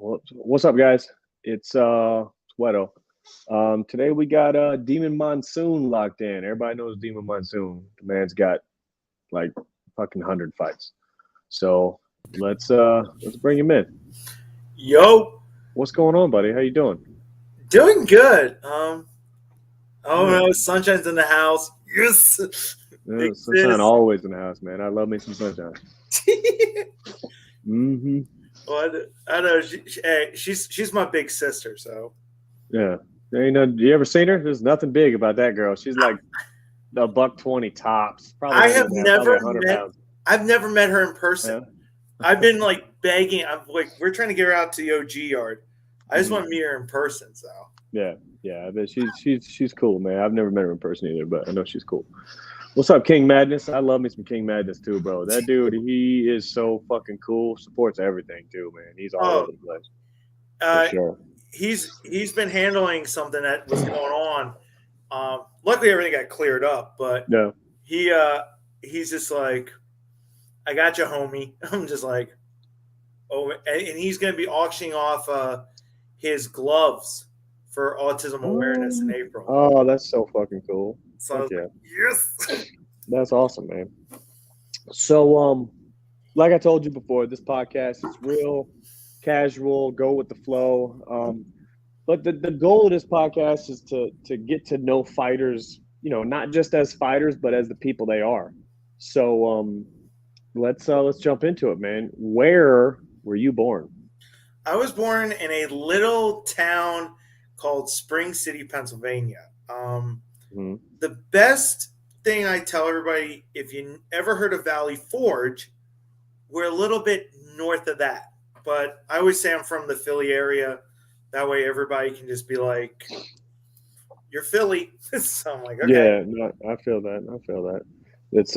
What's up, guys? It's Wero. Today we got Demon Monsoon locked in. Everybody knows Demon Monsoon. The man's got like fucking 100 fights. So let's bring him in. Yo, What's going on, buddy? How you doing? doing good. Oh no, sunshine's in the house. Yes, Sunshine exists. always in the house, man. I love me some sunshine. Mm-hmm. What? I know she's my big sister. So Yeah. You ever seen her? There's nothing big about that girl. She's like a buck 20 tops. Probably I not have even that. Probably never 100 pounds. I've never met her in person. Yeah. I've been like begging. I'm like, we're trying to get her out to the OG yard. I just Mhm. want to meet her in person. So Yeah. But she's cool, man. I've never met her in person either, but I know she's cool. What's up, King Madness? I love me some King Madness too, bro. That dude, he is so fucking cool. Supports everything too, man. He's all oh, over the place for uh, sure. he's been handling something that was going on. Luckily, everything got cleared up, but Yeah. he's just like, I got you, homie. I'm just like, oh, and he's going to be auctioning off his gloves for autism awareness in April. Oh, that's so fucking cool. So I Fuck was yeah. like, yes. That's awesome, man. So, like I told you before, this podcast is real casual, go with the flow. But the goal of this podcast is to get to know fighters, not just as fighters, but as the people they are. So, let's jump into it, man. Where were you born? I was born in a little town called Spring City, Pennsylvania. Hmm. The best thing I tell everybody, if you ever heard of Valley Forge, we're a little bit north of that. But I always say I'm from the Philly area. That way everybody can just be like, you're Philly. So I'm like, okay. Yeah, no, I feel that. I feel that. It's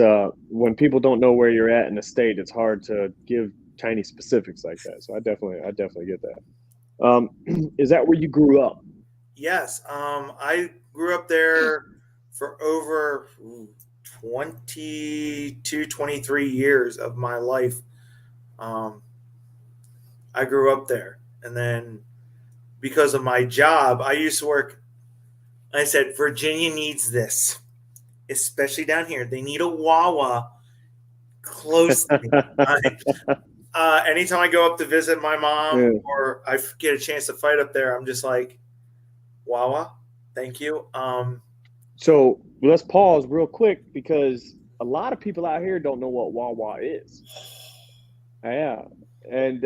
when people don't know where you're at in the state, it's hard to give tiny specifics like that. So I definitely get that. Is that where you grew up? Yes. I grew up there for over 22, 23 years of my life. Um, I grew up there. And then because of my job, I used to work. I said, Virginia needs this, especially down here. They need a Wawa close to me. Anytime I go up to visit my mom Yeah. or I get a chance to fight up there, I'm just like, Wawa, thank you. So let's pause real quick because a lot of people out here don't know what Wawa is. Yeah, and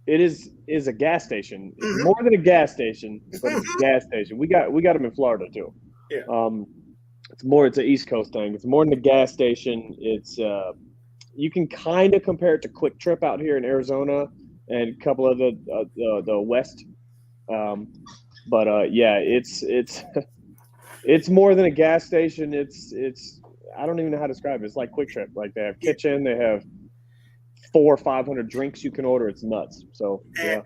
it is a gas station. It's Mhm. more than a gas station, but it's a gas station. We got them in Florida too. Yeah. It's an East Coast thing. It's more than a gas station. It's you can kind of compare it to Quick Trip out here in Arizona and a couple of the West. But yeah, it's it's more than a gas station. It's I don't even know how to describe it. It's like Quick Trip. Like they have kitchen, they have 400 or 500 drinks you can order. It's nuts. So yeah.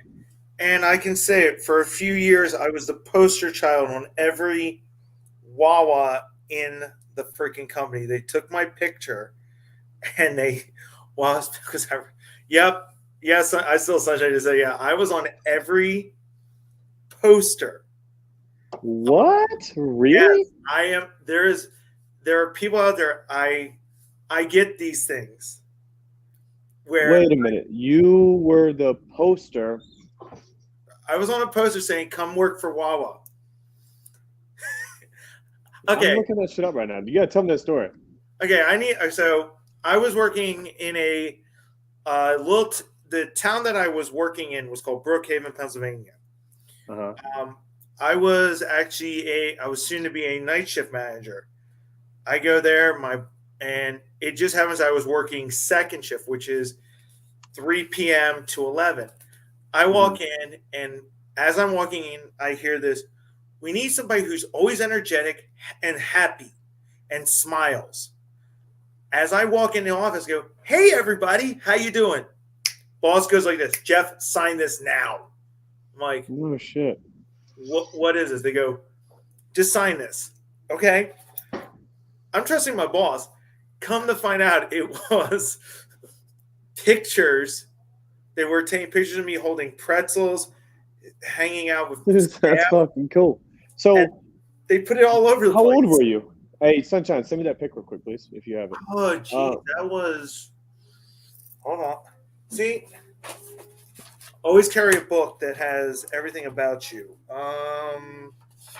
And I can say it, for a few years, I was the poster child on every Wawa in the freaking company. They took my picture and because yep, yes, I still sunshine to say, yeah, I was on every poster. What? Really? Yes, I am. There are people out there. I get these things where Wait a minute. You were the poster. I was on a poster saying, "Come work for Wawa." I'm Okay, looking that shit up right now. You gotta tell me that story. okay. So I was working in a the town that I was working in was called Brookhaven, Pennsylvania. Uh-huh. I was I was soon to be a night shift manager. I go there, and it just happens I was working second shift, which is 3 p.m. to 11. I walk in, and as I'm walking in, I hear this. We need somebody who's always energetic and happy and smiles. As I walk in the office, I go, "Hey, everybody, how you doing?" Boss goes like this, "Jeff, sign this now." I'm like, Oh shit. what is this? They go, "Just sign this." Okay. I'm trusting my boss. Come to find out, it was pictures They were taking pictures of me holding pretzels, hanging out with That's staff, fucking cool. and So, they put it all over the how place. old were you? Hey, Sunshine, send me that pic real quick, please, if you have it. Oh, geez, that was. Hold on. See, always carry a book that has everything about you.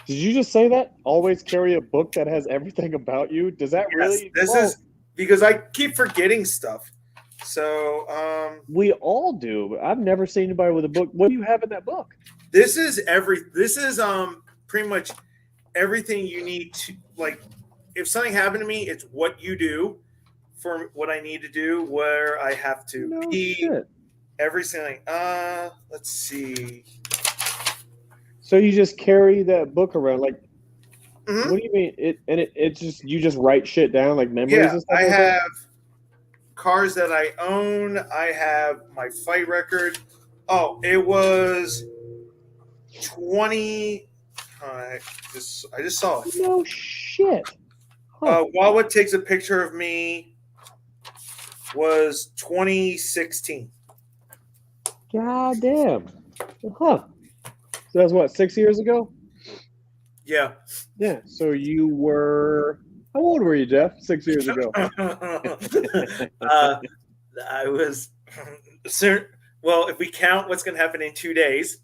Did you just say that? Always carry a book that has everything about you? Does that Yes, really? this Well, is because I keep forgetting stuff. So, we all do. I've never seen anybody with a book. What do you have in that book? this is pretty much everything you need to, like, if something happened to me, it's what you do for what I need to do, where I have to No pee, shit. every single thing. Let's see. So you just carry that book around, like, Mhm. what do you mean? It's just you just write shit down, like memories Yeah, and stuff I like that? have cars that I own. I have my fight record. Oh, it was 20. I just saw it. No shit. Huh. Wawa takes a picture of me. Was 2016. God damn. Huh. So that's what, 6 years ago? Yeah. Yeah. So you were, how old were you, Jeff? 6 years ago. I was well, if we count what's going to happen in 2 days.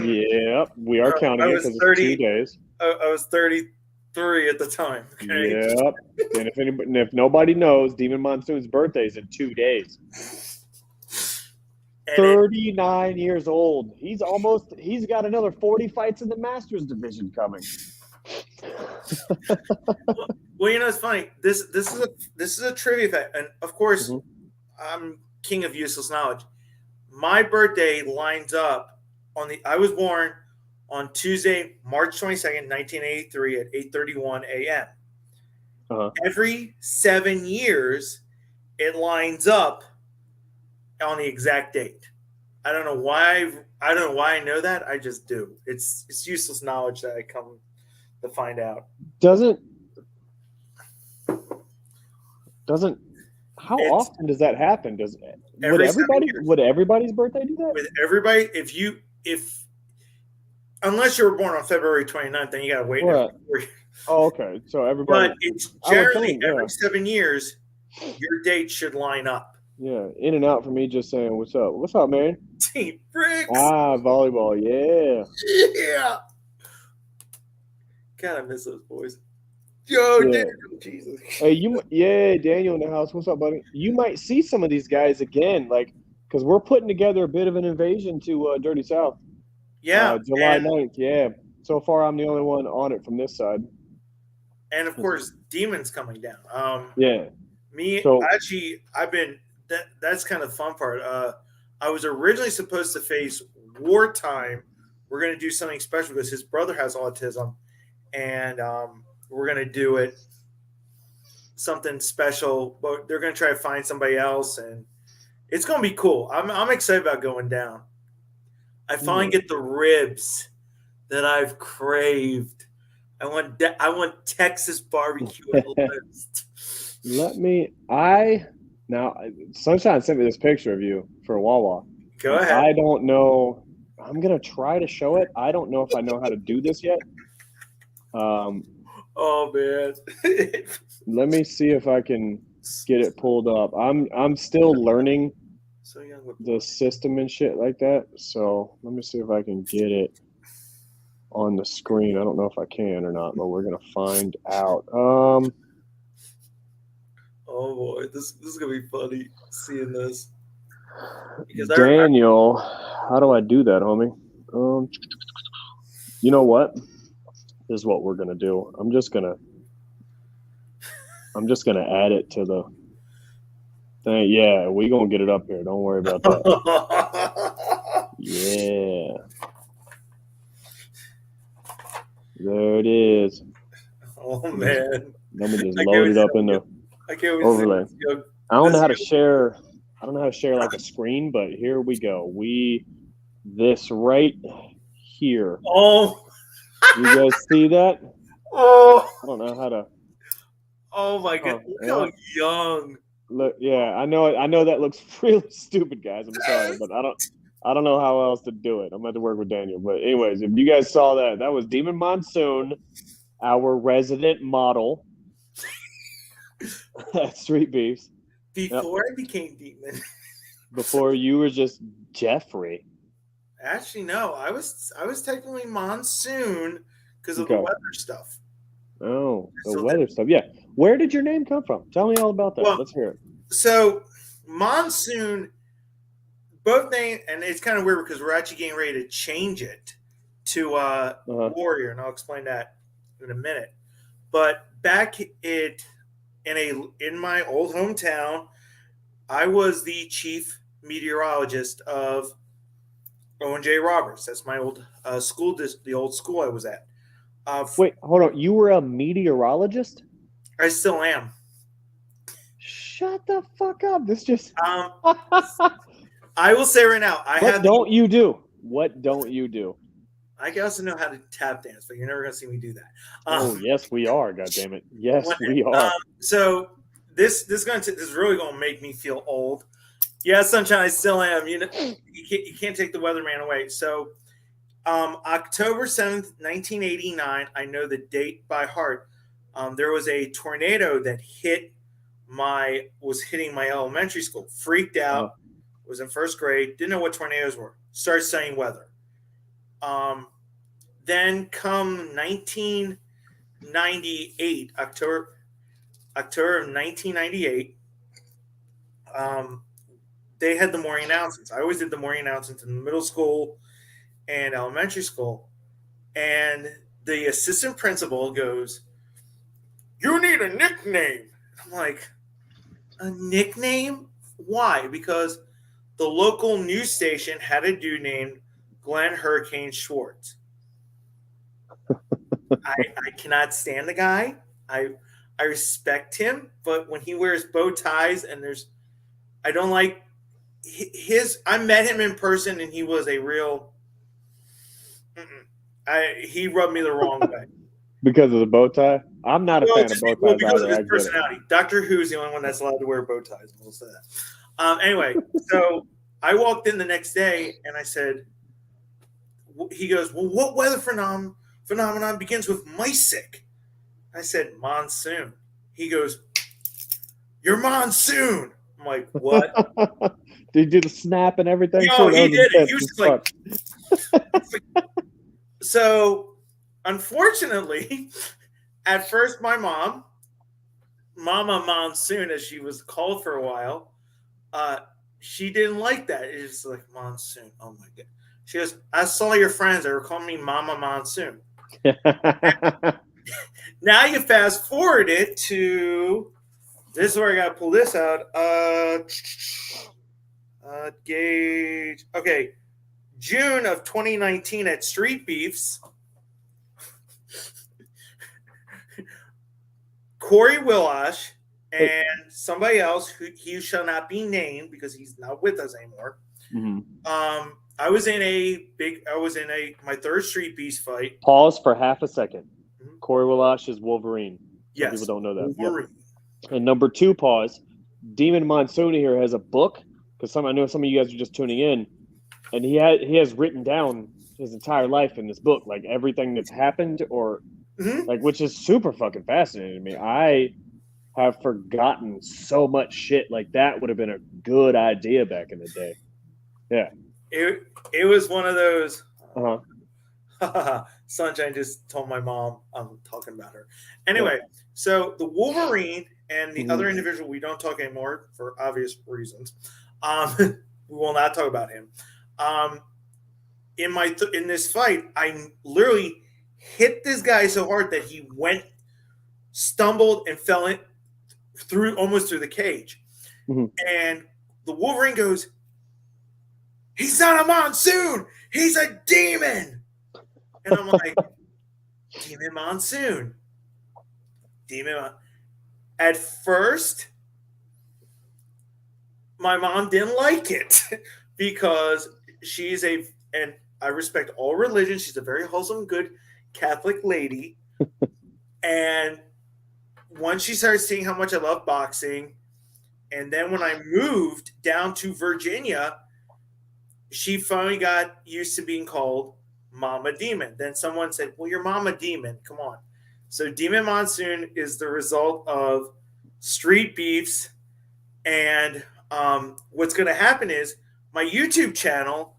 Yep, we are counting I it was because it's 30. 2 days. I was 33 at the time. Okay. Yep. And if nobody knows, Demon Monsoon's birthday is in 2 days. And 39 years old. He's got another 40 fights in the Masters division coming. well, it's funny. This is a trivia fact, and of course, Mhm. I'm king of useless knowledge. My birthday lines up I was born on Tuesday, March 22nd, 1983 at 8:31 a.m. Uh-huh. Every 7 years, it lines up on the exact date. I don't know why. I don't know why I know that. I just do. It's useless knowledge that I come to find out. Doesn't how often does that happen? Would everybody's birthday do that? With everybody, unless you were born on February 29th, then you got to wait. Right. Oh, okay. So everybody. But it's generally every 7 years, your date should line up. Yeah, in and out for me just saying, what's up? What's up, man? Team Bricks. Volleyball, yeah. Yeah. God, I miss those boys. Yo, Yeah. Daniel, Jesus. Hey, Daniel in the house. What's up, buddy? You might see some of these guys again, like, because we're putting together a bit of an invasion to Dirty South. Yeah. July 9th, yeah. So far, I'm the only one on it from this side. And, of course, Demon's coming down. Yeah. That's kind of the fun part. I was originally supposed to face Wartime. We're going to do something special because his brother has autism, and we're going to do it something special. But they're going to try to find somebody else, and it's going to be cool. I'm excited about going down. I finally get the ribs that I've craved. I want Texas barbecue at List. Now, Sunshine sent me this picture of you for Wawa. Go ahead. I don't know. I'm going to try to show it. I don't know if I know how to do this yet. Oh, man. Let me see if I can get it pulled up. I'm still learning the system and shit like that. So let me see if I can get it on the screen. I don't know if I can or not, but we're going to find out. Oh boy, this is gonna be funny seeing this. Because Daniel, how do I do that, homie? You know what? This is what we're gonna do. I'm just gonna add it to the thing. Yeah, we gonna get it up here. Don't worry about that. Yeah. There it is. Oh man. Let me just load it up in the overlay. I don't know how to share. I don't know how to share like a screen, but here we go. This right here. Oh, you guys see that? Oh, I don't know how to. Oh my god! Look how young. Look, yeah, I know that looks really stupid, guys. I'm sorry, but I don't know how else to do it. I'm going to work with Daniel. But anyways, if you guys saw that, that was Demon Monsoon, our resident model at Street Beefs. Yep. Before I became Demon. Before you were just Jeffrey. Actually, no, I was technically Monsoon because of the Okay. weather stuff. Oh, the So weather stuff. Yeah. Where did your name come from? Tell me all about that. Well, Let's hear it. so Monsoon, both name, and it's kind of weird because we're actually getting ready to change it to Warrior, and I'll explain that in a minute. But back in my old hometown, I was the chief meteorologist of Owen J. Roberts. That's my old school, the old school I was at. Wait, hold on. You were a meteorologist? I still am. Shut the fuck up. This just. I will say right now, What don't you do? What don't you do? I also know how to tap dance, but you're never going to see me do that. Oh yes, we are. God damn it. Yes, we are. So this is really going to make me feel old. Yeah, Sunshine, I still am. You know, you can't take the weatherman away. So, October 7th, 1989. I know the date by heart. There was a tornado that was hitting my elementary school. Freaked out. Was in first grade. Didn't know what tornadoes were. Started studying weather. Then come 1998, October of 1998. They had the morning announcements. I always did the morning announcements in middle school and elementary school. And the assistant principal goes, "You need a nickname." I'm like, "A nickname? Why?" Because the local news station had a dude named Glenn Hurricane Schwartz. I cannot stand the guy. I respect him, but when he wears bow ties and I don't like I met him in person and he was a real. He rubbed me the wrong way. Because of the bow tie? I'm not a fan of bow ties. Well, because of his personality. Doctor Who's the only one that's allowed to wear bow ties. We'll say that. Anyway, so I walked in the next day and I said, he goes, "Well, what weather phenomenon begins with Mysic?" I said, "Monsoon." He goes, "You're Monsoon." I'm like, "What?" Did he do the snap and everything? Yo, he did it. He was like, so unfortunately, at first my Mama Monsoon, as she was called for a while, she didn't like that. It was like, Monsoon. Oh my God. She goes, "I saw your friends. They were calling me Mama Monsoon." Now you fast forward it to, this is where I got to pull this out. Gauge. Okay. June of 2019 at Street Beefs. Corey Willash and somebody else he shall not be named because he's not with us anymore. Mm-hmm. I was in my third Street Beast fight. Pause for half a second. Mm-hmm. Corey Willash is Wolverine. Yes. People don't know that. Wolverine. Yep. And number 2, pause. Demon Monsoon here has a book, because I know some of you guys are just tuning in, and he has written down his entire life in this book, like everything that's happened, or like, which is super fucking fascinating to me. I have forgotten so much shit. Like, that would have been a good idea back in the day. Yeah. It was one of those. Uh-huh. Sunshine just told my mom I'm talking about her. Anyway, so the Wolverine and the other individual we don't talk anymore for obvious reasons. We will not talk about him. In this fight, I literally hit this guy so hard that he stumbled and fell almost through the cage. Mm-hmm. And the Wolverine goes, "He's not a Monsoon, he's a demon." And I'm like, Demon Monsoon. At first, my mom didn't like it because and I respect all religions. She's a very wholesome, good Catholic lady. And once she started seeing how much I love boxing, And then when I moved down to Virginia, she finally got used to being called Mama Demon. Then someone said, well, you're Mama Demon. Come on. So Demon Monsoon is the result of street beefs. And what's going to happen is my YouTube channel,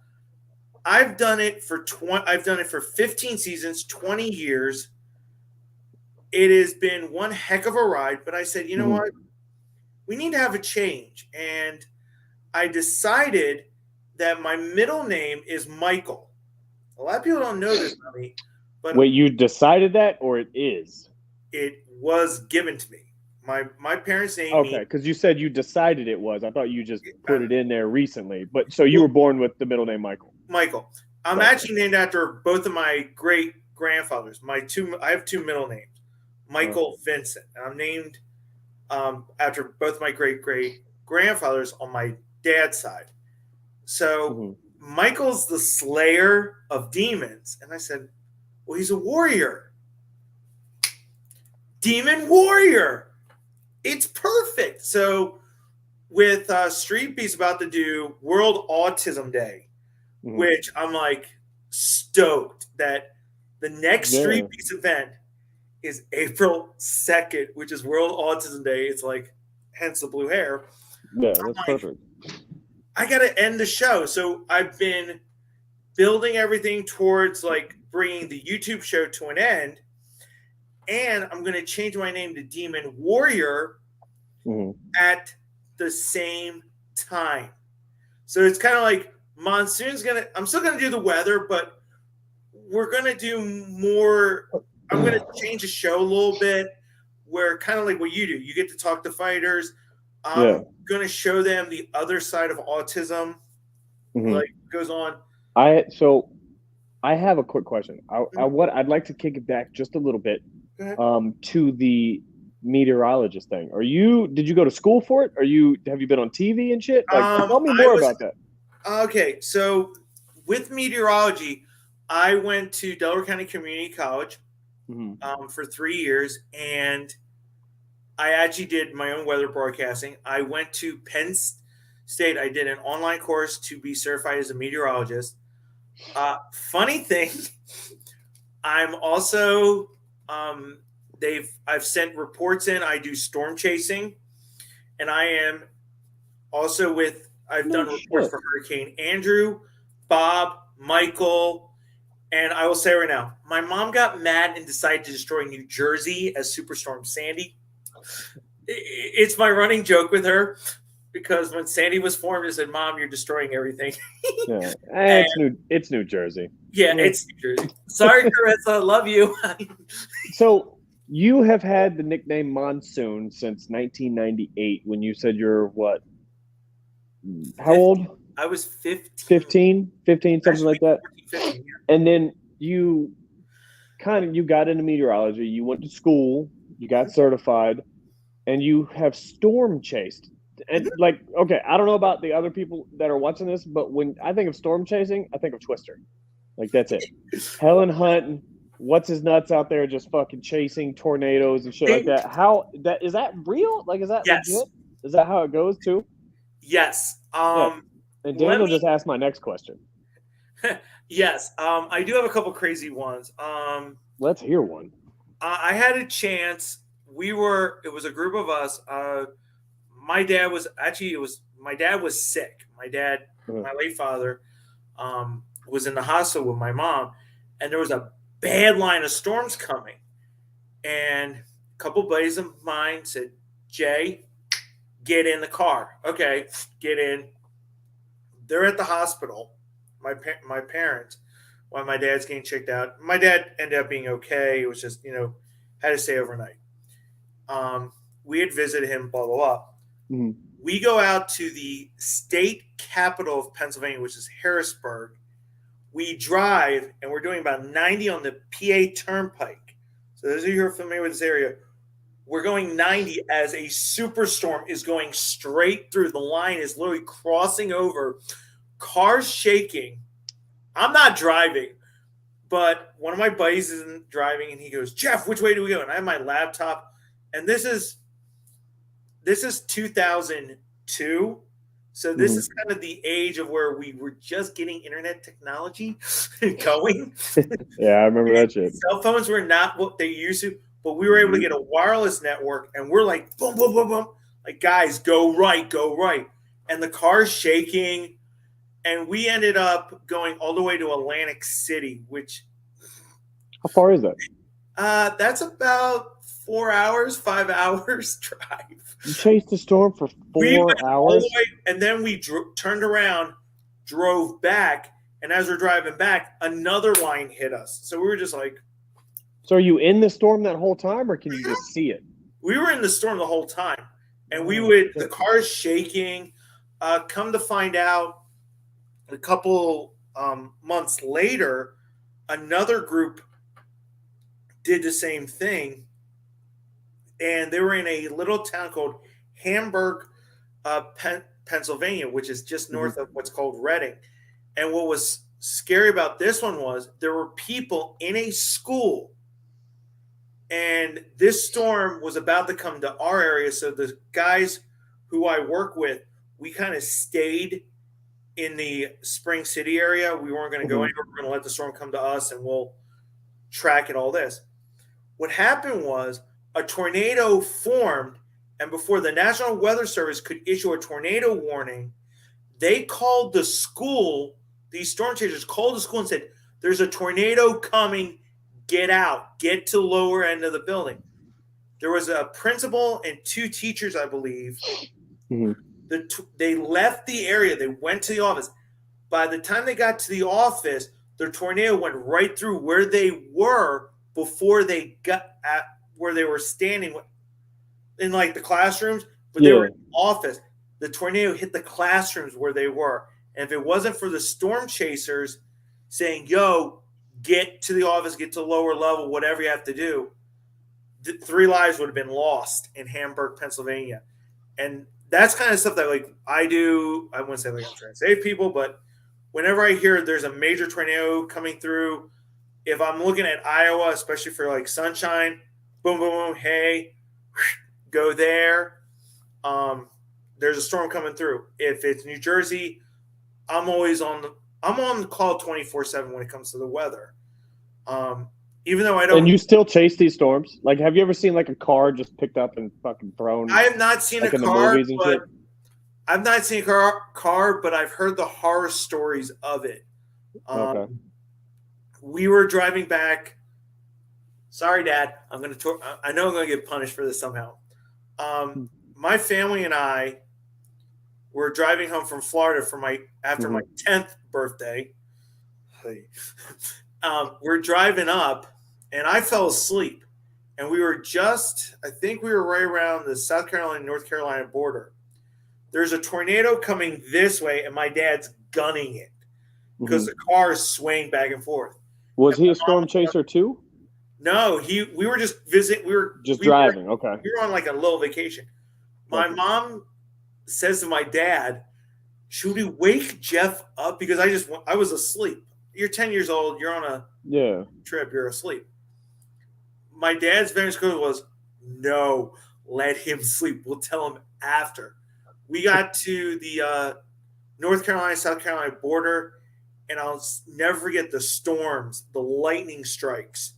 I've done it for 15 seasons, 20 years. It has been one heck of a ride, but I said, you know what? We need to have a change. And I decided that my middle name is Michael. A lot of people don't know this about me, but wait, you decided that, or it is? It was given to me. My parents named me. Okay, because you said you decided it was. I thought you just put it in there recently. But so you were born with the middle name Michael. Michael. I'm actually named after both of my great grandfathers. I have two middle names, Michael Vincent, and I'm named after both my great grandfathers on my dad's side. So Michael's the slayer of demons, and I said, well, he's a warrior. Demon warrior. It's perfect. So with Street Beast about to do World Autism Day, which I'm like stoked that the next Street Beast event is April 2nd, which is World Autism Day. It's like, hence the blue hair. Yeah, that's perfect. I got to end the show. So I've been building everything towards like bringing the YouTube show to an end. And I'm going to change my name to Demon Warrior at the same time. So it's kind of like Monsoon's I'm still going to do the weather, but we're going to do more. I'm going to change the show a little bit where kind of like what you do. You get to talk to fighters. I'm going to show them the other side of autism. Like goes on. I have a quick question. I'd like to kick it back just a little bit to the meteorologist thing. Did you go to school for it? Have you been on TV and shit? Like, tell me more about that. Okay, so with meteorology, I went to Delaware County Community College for 3 years, and I actually did my own weather broadcasting. I went to Penn State. I did an online course to be certified as a meteorologist. Funny thing, I'm also I've sent reports in. I do storm chasing, and I am also I've done reports for Hurricane Andrew, Bob, Michael, and I will say right now, my mom got mad and decided to destroy New Jersey as Superstorm Sandy. It's my running joke with her because when Sandy was formed, I said, "Mom, you're destroying everything." Yeah, it's New Jersey. Yeah, it's New Jersey. Sorry, Carissa, love you. So you have had the nickname Monsoon since 1998 when you said you're what? How 15. old? I was 15. 15, something like that. 15, yeah. And then you got into meteorology. You went to school. You got certified. And you have storm chased. And like, okay, I don't know about the other people that are watching this, but when I think of storm chasing, I think of Twister. Like, that's it. Helen Hunt, what's his nuts out there just fucking chasing tornadoes and shit like that. Is that real? Like, is that legit? Is that how it goes too? Yes. And Daniel just asked my next question. Yes. I do have a couple crazy ones. Let's hear one. I had a chance. It was a group of us. My dad was sick. My dad, my late father, was in the hospital with my mom, and there was a bad line of storms coming. And a couple buddies of mine said, "Jay, get in the car." Okay, get in. They're at the hospital. My parents, while my dad's getting checked out. My dad ended up being okay. It was just, had to stay overnight. We had visited him, blah, blah, blah. We go out to the state capital of Pennsylvania, which is Harrisburg. We drive, and we're doing about 90 on the PA Turnpike. So those of you who are familiar with this area, we're going 90 as a superstorm is going straight through. The line is literally crossing over, cars shaking. I'm not driving, but one of my buddies isn't driving, and he goes, "Jeff, which way do we go?" And I have my laptop, and this is this is 2002. So this is kind of the age of where we were just getting internet technology going. Yeah, I remember that shit. Cell phones were not what they used to, but we were able to get a wireless network, and we're like, boom, boom, boom, boom. Like, guys, go right, go right. And the car's shaking. And we ended up going all the way to Atlantic City, which. How far is that? That's about 4 hours, 5 hours drive. You chased the storm for 4 hours? And then we turned around, drove back, and as we're driving back, another line hit us. So we were just like... So are you in the storm that whole time, or can you just see it? We were in the storm the whole time. And the car's shaking. Come to find out, a couple months later, another group did the same thing, and they were in a little town called Hamburg, Pennsylvania, which is just north of what's called Reading. And what was scary about this one was there were people in a school, and this storm was about to come to our area. So the guys who I work with, we kind of stayed in the Spring City area. We weren't going to go anywhere. We're going to let the storm come to us, and we'll track it, all this. What happened was a tornado formed, and before the National Weather Service could issue a tornado warning, they called the school. These storm chasers called the school and said, there's a tornado coming. Get out. Get to the lower end of the building. There was a principal and 2 teachers, I believe. They left the area. They went to the office. By the time they got to the office, the tornado went right through where they were before they got at where they were standing in like the classrooms, but they were in the office. The tornado hit the classrooms where they were. And if it wasn't for the storm chasers saying, yo, get to the office, get to the lower level, whatever you have to do, 3 lives would have been lost in Hamburg, Pennsylvania. And that's kind of stuff that like I do. I wouldn't say like I'm trying to save people, but whenever I hear there's a major tornado coming through, if I'm looking at Iowa, especially for like sunshine, boom, boom, boom, hey, go there. There's a storm coming through. If it's New Jersey, I'm on the call 24/7 when it comes to the weather. Even though I don't. And you still chase these storms? Like, have you ever seen like a car just picked up and fucking thrown? I have not seen like a car, but I've not seen a car, but I've heard the horror stories of it. Okay. We were driving back. Sorry, Dad. I know I'm gonna get punished for this somehow. My family and I were driving home from Florida after my 10th birthday. We're driving up, and I fell asleep. And we were I think we were right around the South Carolina, North Carolina border. There's a tornado coming this way, and my dad's gunning it because the car is swaying back and forth. Was he a storm chaser too? No, we were just visiting. We were driving. Okay. We were on like a little vacation. My mom says to my dad, should we wake Jeff up? Because I was asleep. You're 10 years old. You're on a trip. You're asleep. My dad's very scope was, no, let him sleep. We'll tell him after. We got to the North Carolina, South Carolina border, and I'll never forget the storms, the lightning strikes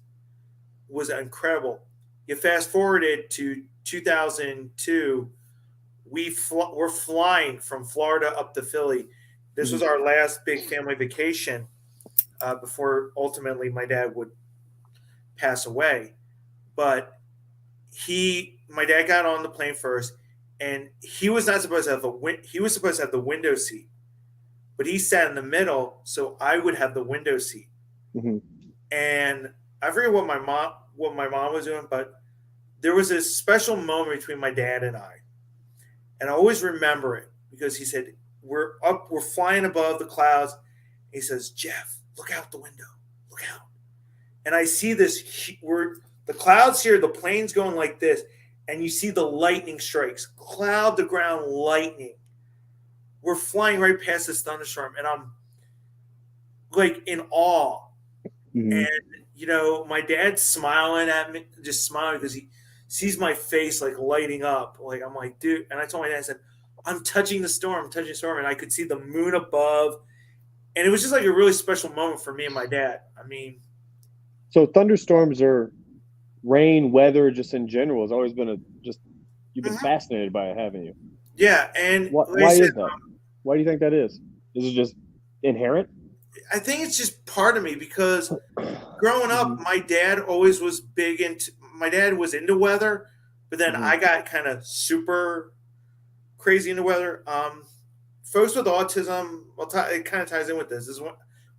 was incredible. You fast forwarded to 2002, we're flying from Florida up to Philly. This was our last big family vacation before ultimately my dad would pass away. But my dad got on the plane first, and he was not supposed to have he was supposed to have the window seat, but he sat in the middle, so I would have the window seat. And I forget what my mom was doing, but there was this special moment between my dad and I. And I always remember it because he said, we're flying above the clouds. He says, Jeff, look out the window, look out. And I see this, the clouds here, the plane's going like this, and you see the lightning strikes, cloud to ground lightning. We're flying right past this thunderstorm, and I'm like in awe. And, my dad's smiling at me, just smiling because sees my face like lighting up. Like I'm like, dude, and I told my dad, I said, I'm touching the storm, I'm touching the storm, and I could see the moon above. And it was just like a really special moment for me and my dad. I mean, So thunderstorms or rain, weather, just in general, has always been you've been fascinated by it, haven't you? yeah, and like I Why said, is that? Why do you think that is? Is it just inherent? I think it's just part of me because growing up, Mhm. my dad always was big into. My dad was into weather, but then Mhm. I got kind of super crazy into weather. Folks with autism, well, it kind of ties in with this. This is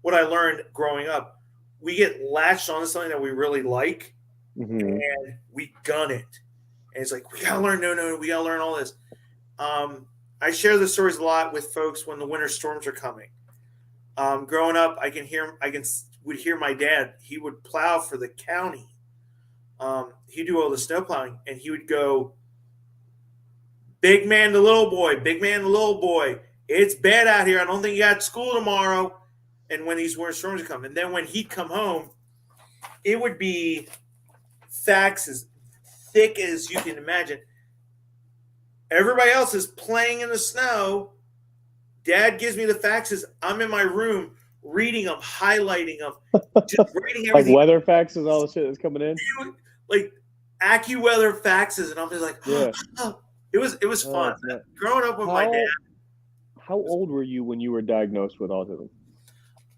what I learned growing up. We get latched onto something that we really like, Mhm. and we gun it. And it's like we gotta learn. No, we gotta learn all this. I share the stories a lot with folks when the winter storms are coming. Growing up, would hear my dad. He would plow for the county. He'd do all the snow plowing, and he would go, "Big man to little boy, big man to little boy. It's bad out here. I don't think you got school tomorrow." And when these winter storms would come, and then when he'd come home, it would be facts as thick as you can imagine. Everybody else is playing in the snow. Dad gives me the faxes. I'm in my room reading them, highlighting them, just writing Like everything. weather facts is all the shit that's coming in. Like AccuWeather faxes, and I'm just like, Yeah. oh. It was Oh, fun. it's not. Growing up with my dad. How old were you when you were diagnosed with autism?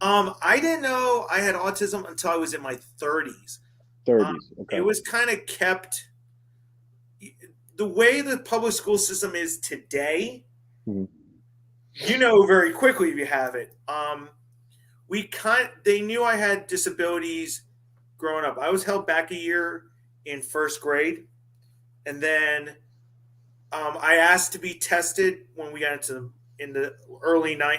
I didn't know I had autism until I was in my 30s. 30s. It Okay. was kind of kept the way the public school system is today. Mhm. You know very quickly if you have it. They knew I had disabilities growing up. I was held back a year in first grade, and then I asked to be tested when we got in the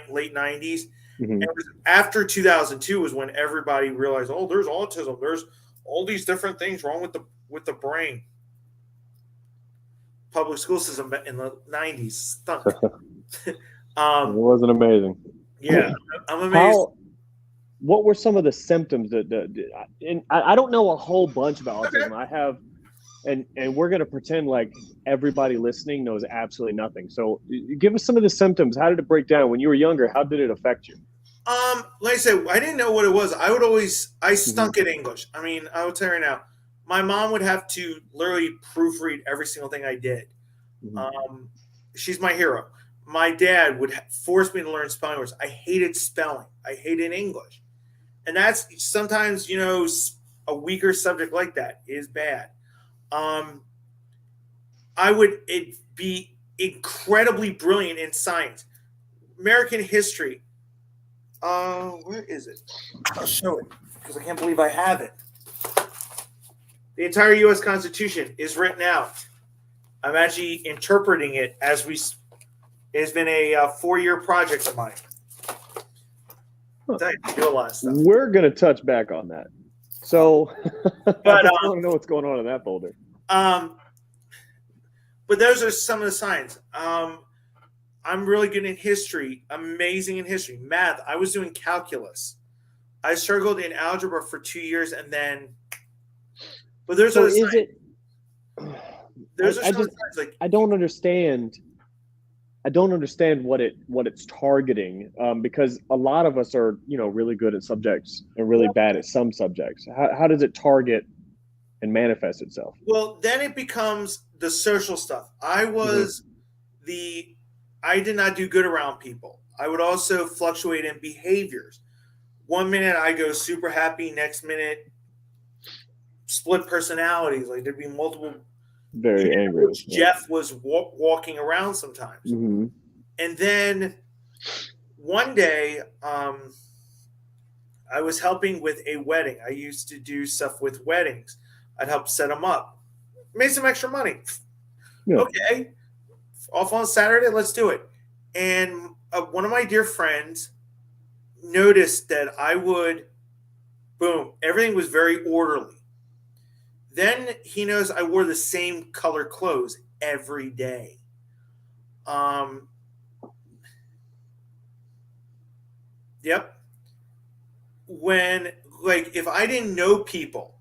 late 90s. And Mhm. it was after 2002 was when everybody realized, oh, there's autism. There's all these different things wrong with the brain. Public school system in the 90s stunk. It um, wasn't amazing. yeah, I'm amazed. How? What were some of the symptoms and I don't know a whole bunch about Okay. autism. I have, and we're gonna pretend like everybody listening knows absolutely nothing. So give us some of the symptoms. How did it break down when you were younger? How did it affect you? Like I said, I didn't know what it was. I Hmm. stunk at English. I mean, I will tell you right now, my mom would have to literally proofread every single thing I did. Hmm. Um, she's my hero. My dad would force me to learn spelling words. I hated spelling. I hated English, and that's sometimes a weaker subject like that is bad. Um, I would be incredibly brilliant in science, American history. Where is it? I'll show it because I can't believe I have it. The entire U.S. Constitution is written out. I'm actually interpreting it as we. It's been a 4-year project of mine. I do a lot of stuff. We're gonna touch back on that. So I But want to know what's going on in that folder. um, but those are some of the signs. I'm really good in history, amazing in history, math. I was doing calculus. I struggled in algebra for 2 years, and then. But those are So the is signs. it? Those are I some of just the signs. Like I don't understand. I don't understand what it's targeting because a lot of us are really good at subjects and really bad at some subjects. How does it target and manifest itself? well, then it becomes the social stuff. Hmm. I did not do good around people. I would also fluctuate in behaviors. One minute I go super happy, next minute split personalities. Like there'd be multiple. You Very know, angry. which Yeah. Jeff was walking around sometimes. Hmm. And then one day, I was helping with a wedding. I used to do stuff with weddings. I'd help set them up. Made some extra money. Yeah. Okay, off on Saturday, let's do it. And one of my dear friends noticed that I would, boom, everything was very orderly. Then he knows I wore the same color clothes every day. Um, yep. When, like, if I didn't know people,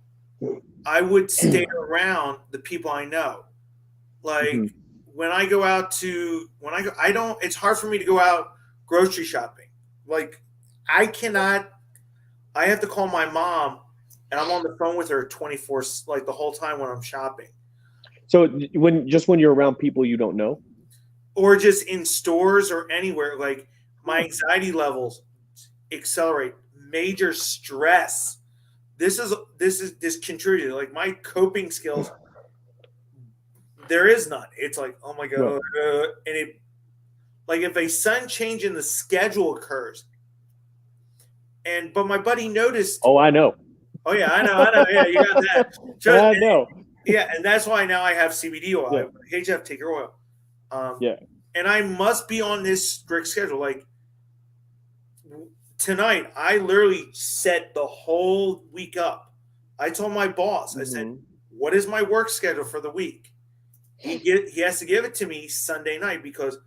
I would stay around the people I know. Like Mhm. when I go out to when I go, I don't. It's hard for me to go out grocery shopping. Like I cannot. I have to call my mom, and I'm on the phone with her 24 like the whole time when I'm shopping, So when you're around people you don't know. or just in stores or anywhere. Like my anxiety levels accelerate. Major stress. This contributed. Like my coping skills, there is none. It's like, oh my No. god, and it like if a sudden change in the schedule occurs, and but my buddy noticed. Oh, I know. Oh yeah, I know. Yeah, you got that. So, I know. yeah, and that's why now I have CBD oil. Yeah. Hey Jeff, take your oil. Um, Yeah. and I must be on this strict schedule. Like tonight, I literally set the whole week up. I told my boss, I said, Hmm. "What is my work schedule for the week?" He has to give it to me Sunday night because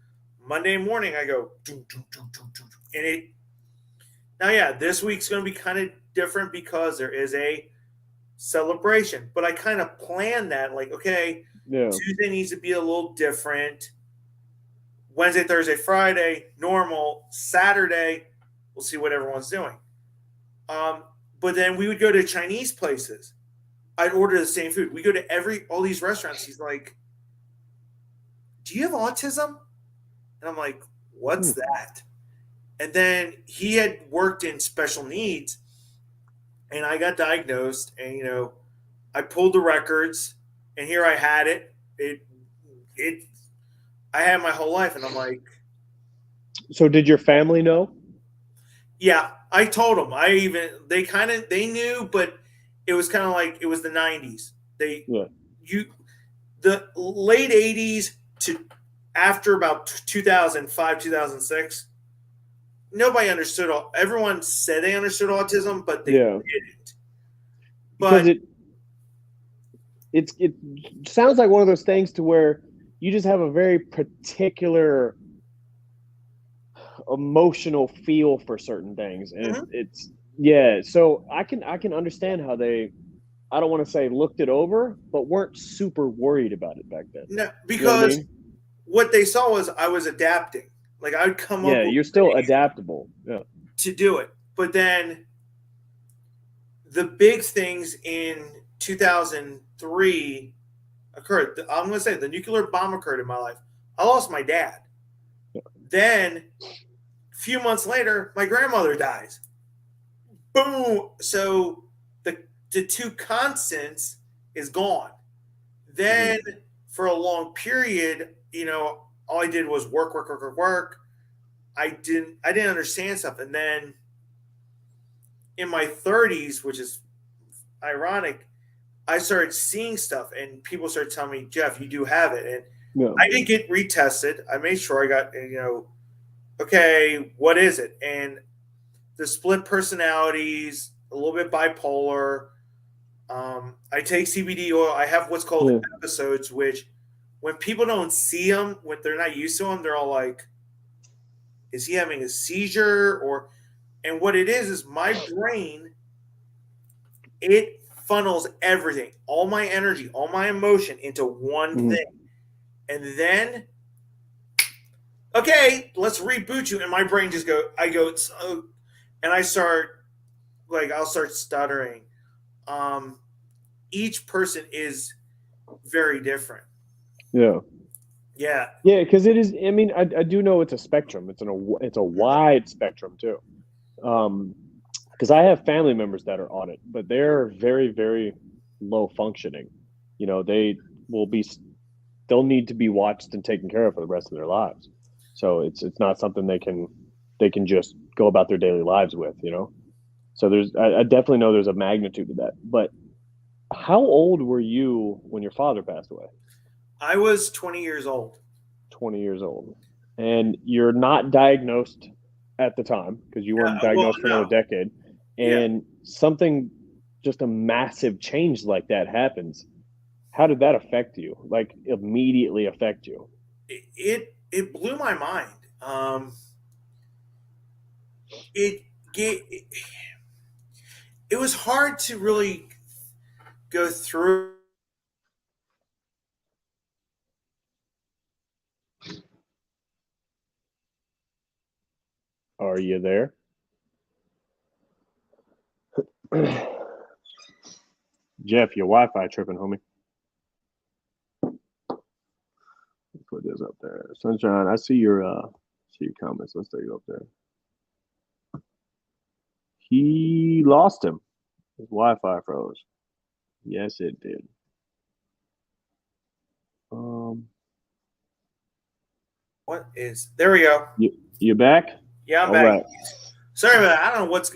Monday morning I go doo, doo, doo, doo, doo, and it. Now, yeah, this week's going to be kind of different because there is a celebration, but I kind of planned that. Like, okay, Yeah. Tuesday needs to be a little different. Wednesday, Thursday, Friday, normal. Saturday, we'll see what everyone's doing. Um, but then we would go to Chinese places. I'd order the same food. We go to all these restaurants. He's like, "Do you have autism?" And I'm like, "What's Hmm. that?" And then he had worked in special needs, and I got diagnosed. And I pulled the records, and here I had it. It I had my whole life, and I'm like, So did your family know? yeah. I told them. They knew, but it was kind of like it was the '90s. They Yeah. you the late '80s to after about 2005, 2006. Nobody understood. Everyone said they understood autism, but they Yeah. didn't. Because But it sounds like one of those things to where you just have a very particular emotional feel for certain things, and mhm. it's yeah. So I can understand how they, I don't want to say looked it over, but weren't super worried about it back then. No, You know what I because mean? what they saw was I was adapting. Like I would come up Yeah, with you're still ways adaptable. Yeah. to do it. But then the big things in 2003 occurred. I'm going to say the nuclear bomb occurred in my life. I lost my dad. Then a few months later, my grandmother dies. Boom. So the two constants is gone. Mhm. Then for a long period, all I did was work, work, work, work, work. I didn't understand stuff. And then in my 30s, which is ironic, I started seeing stuff and people started telling me, Jeff, you do have it. And Yeah. I did get retested. I made sure I got, okay, what is it? And the split personalities, a little bit bipolar. I take CBD oil. I have what's called Yeah. episodes, which when people don't see them, when they're not used to them, they're all like, is he having a seizure? And what it is my brain, it funnels everything, all my energy, all my emotion into one Mhm. thing. And then, okay, let's reboot you. And my brain just I go, so, and I start, I'll start stuttering. Um, each person is very different. Yeah. Yeah. Yeah, because it is. I mean, I do know it's a spectrum. It's a wide spectrum too. Because I have family members that are on it, but they're very, very low functioning. You know, will be they'll need to be watched and taken care of for the rest of their lives. So it's not something they can just go about their daily lives with. You know. So I definitely know there's a magnitude to that. But how old were you when your father passed away? I was 20 years old. 20 years old. And you're not diagnosed at the time because you weren't Well, diagnosed for another no. decade. Yeah. And something, just a massive change like that happens. How did that affect you? Like immediately affect you? It blew my mind. It, it it was hard to really. go through. Are you there? Jeff, your Wi-Fi tripping, homie. Let's put this up there. Sunshine, I see your comments. Let's take it up there. He lost him. His Wi-Fi froze. Yes, it did. What is? There we go. You back? Yeah, I'm All back. right. Sorry about that. I don't know what's.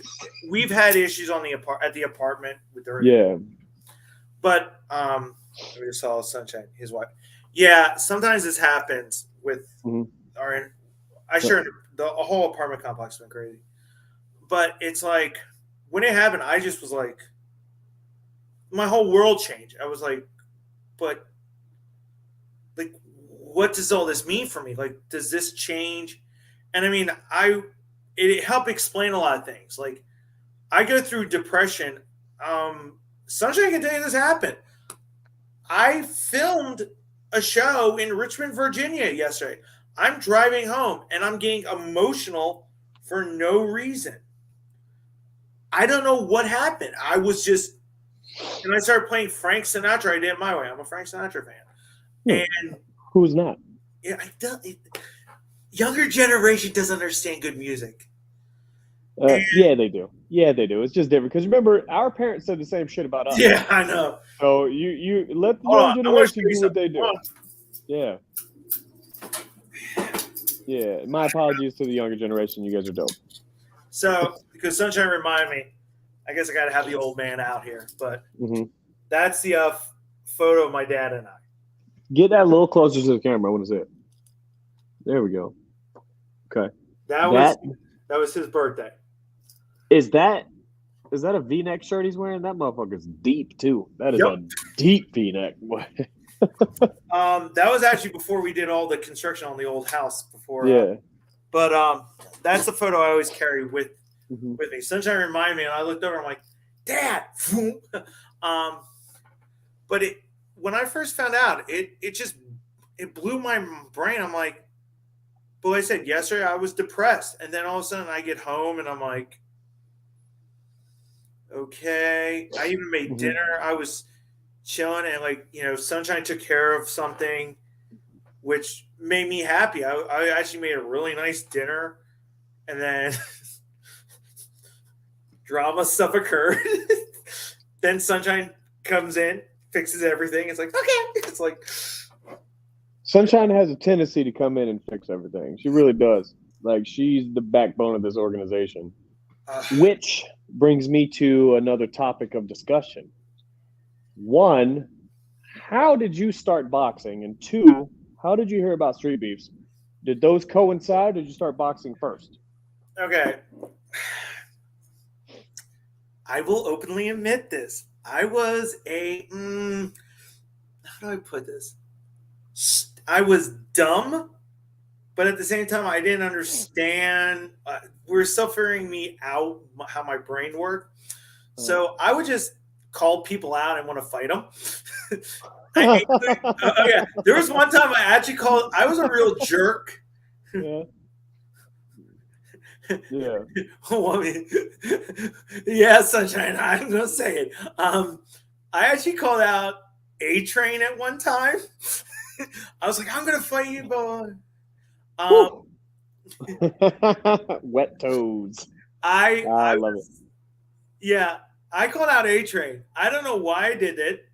We've had issues on at the apartment with the. Yeah. But we just saw Sunshine, his wife. Yeah, sometimes this happens with our. The whole apartment complex went crazy, but it's like when it happened, I just was like, my whole world changed. I was like, but like, what does all this mean for me? Like, does this change? And I mean, it helped explain a lot of things. Like, I go through depression. Sunshine can tell you this happened. I filmed a show in Richmond, Virginia yesterday. I'm driving home and I'm getting emotional for no reason. I don't know what happened. I was just, and I started playing Frank Sinatra. I did it my way. I'm a Frank Sinatra fan. And who's not? Yeah, younger generation doesn't understand good music. Yeah, they do. Yeah, they do. It's just different because remember, our parents said the same shit about us. Yeah, I know. So you let the young generation do what they do. Yeah. Yeah. My apologies to the younger generation. You guys are dope. So, because Sunshine reminded me, I guess I got to have the old man out here, but that's the photo of my dad and I. Get that a little closer to the camera. I want to see it. There we go. Okay. That was his birthday. Is that a V-neck shirt he's wearing? That motherfucker's deep too. That is a deep V-neck. That was actually before we did all the construction on the old house. But that's the photo I always carry with me. Sunshine reminded me, and I looked over. I'm like, Dad. But when I first found out, it blew my brain. I'm like, but like I said yesterday, I was depressed, and then all of a sudden I get home and I'm like, okay. I even made dinner. I was chilling, and Sunshine took care of something, which made me happy. I actually made a really nice dinner, and then drama stuff occurred. Then Sunshine comes in, fixes everything. It's like, okay. It's like Sunshine has a tendency to come in and fix everything. She really does. Like, she's the backbone of this organization. Which brings me to another topic of discussion. One, how did you start boxing? And two, how did you hear about street beefs? Did those coincide, or did you start boxing first? Okay. I will openly admit this. I was how do I put this? I was dumb, but at the same time, I didn't understand. We're still figuring me out how my brain worked. So I would just call people out and want to fight them. Yeah. There was one time I actually called. I was a real jerk. Yeah. Yeah. Yeah, Sunshine. I'm gonna say it. I actually called out A-Train at one time. I was like, I'm gonna fight you, boy. Wet toes. I love it. Yeah, I called out A-Train. I don't know why I did it.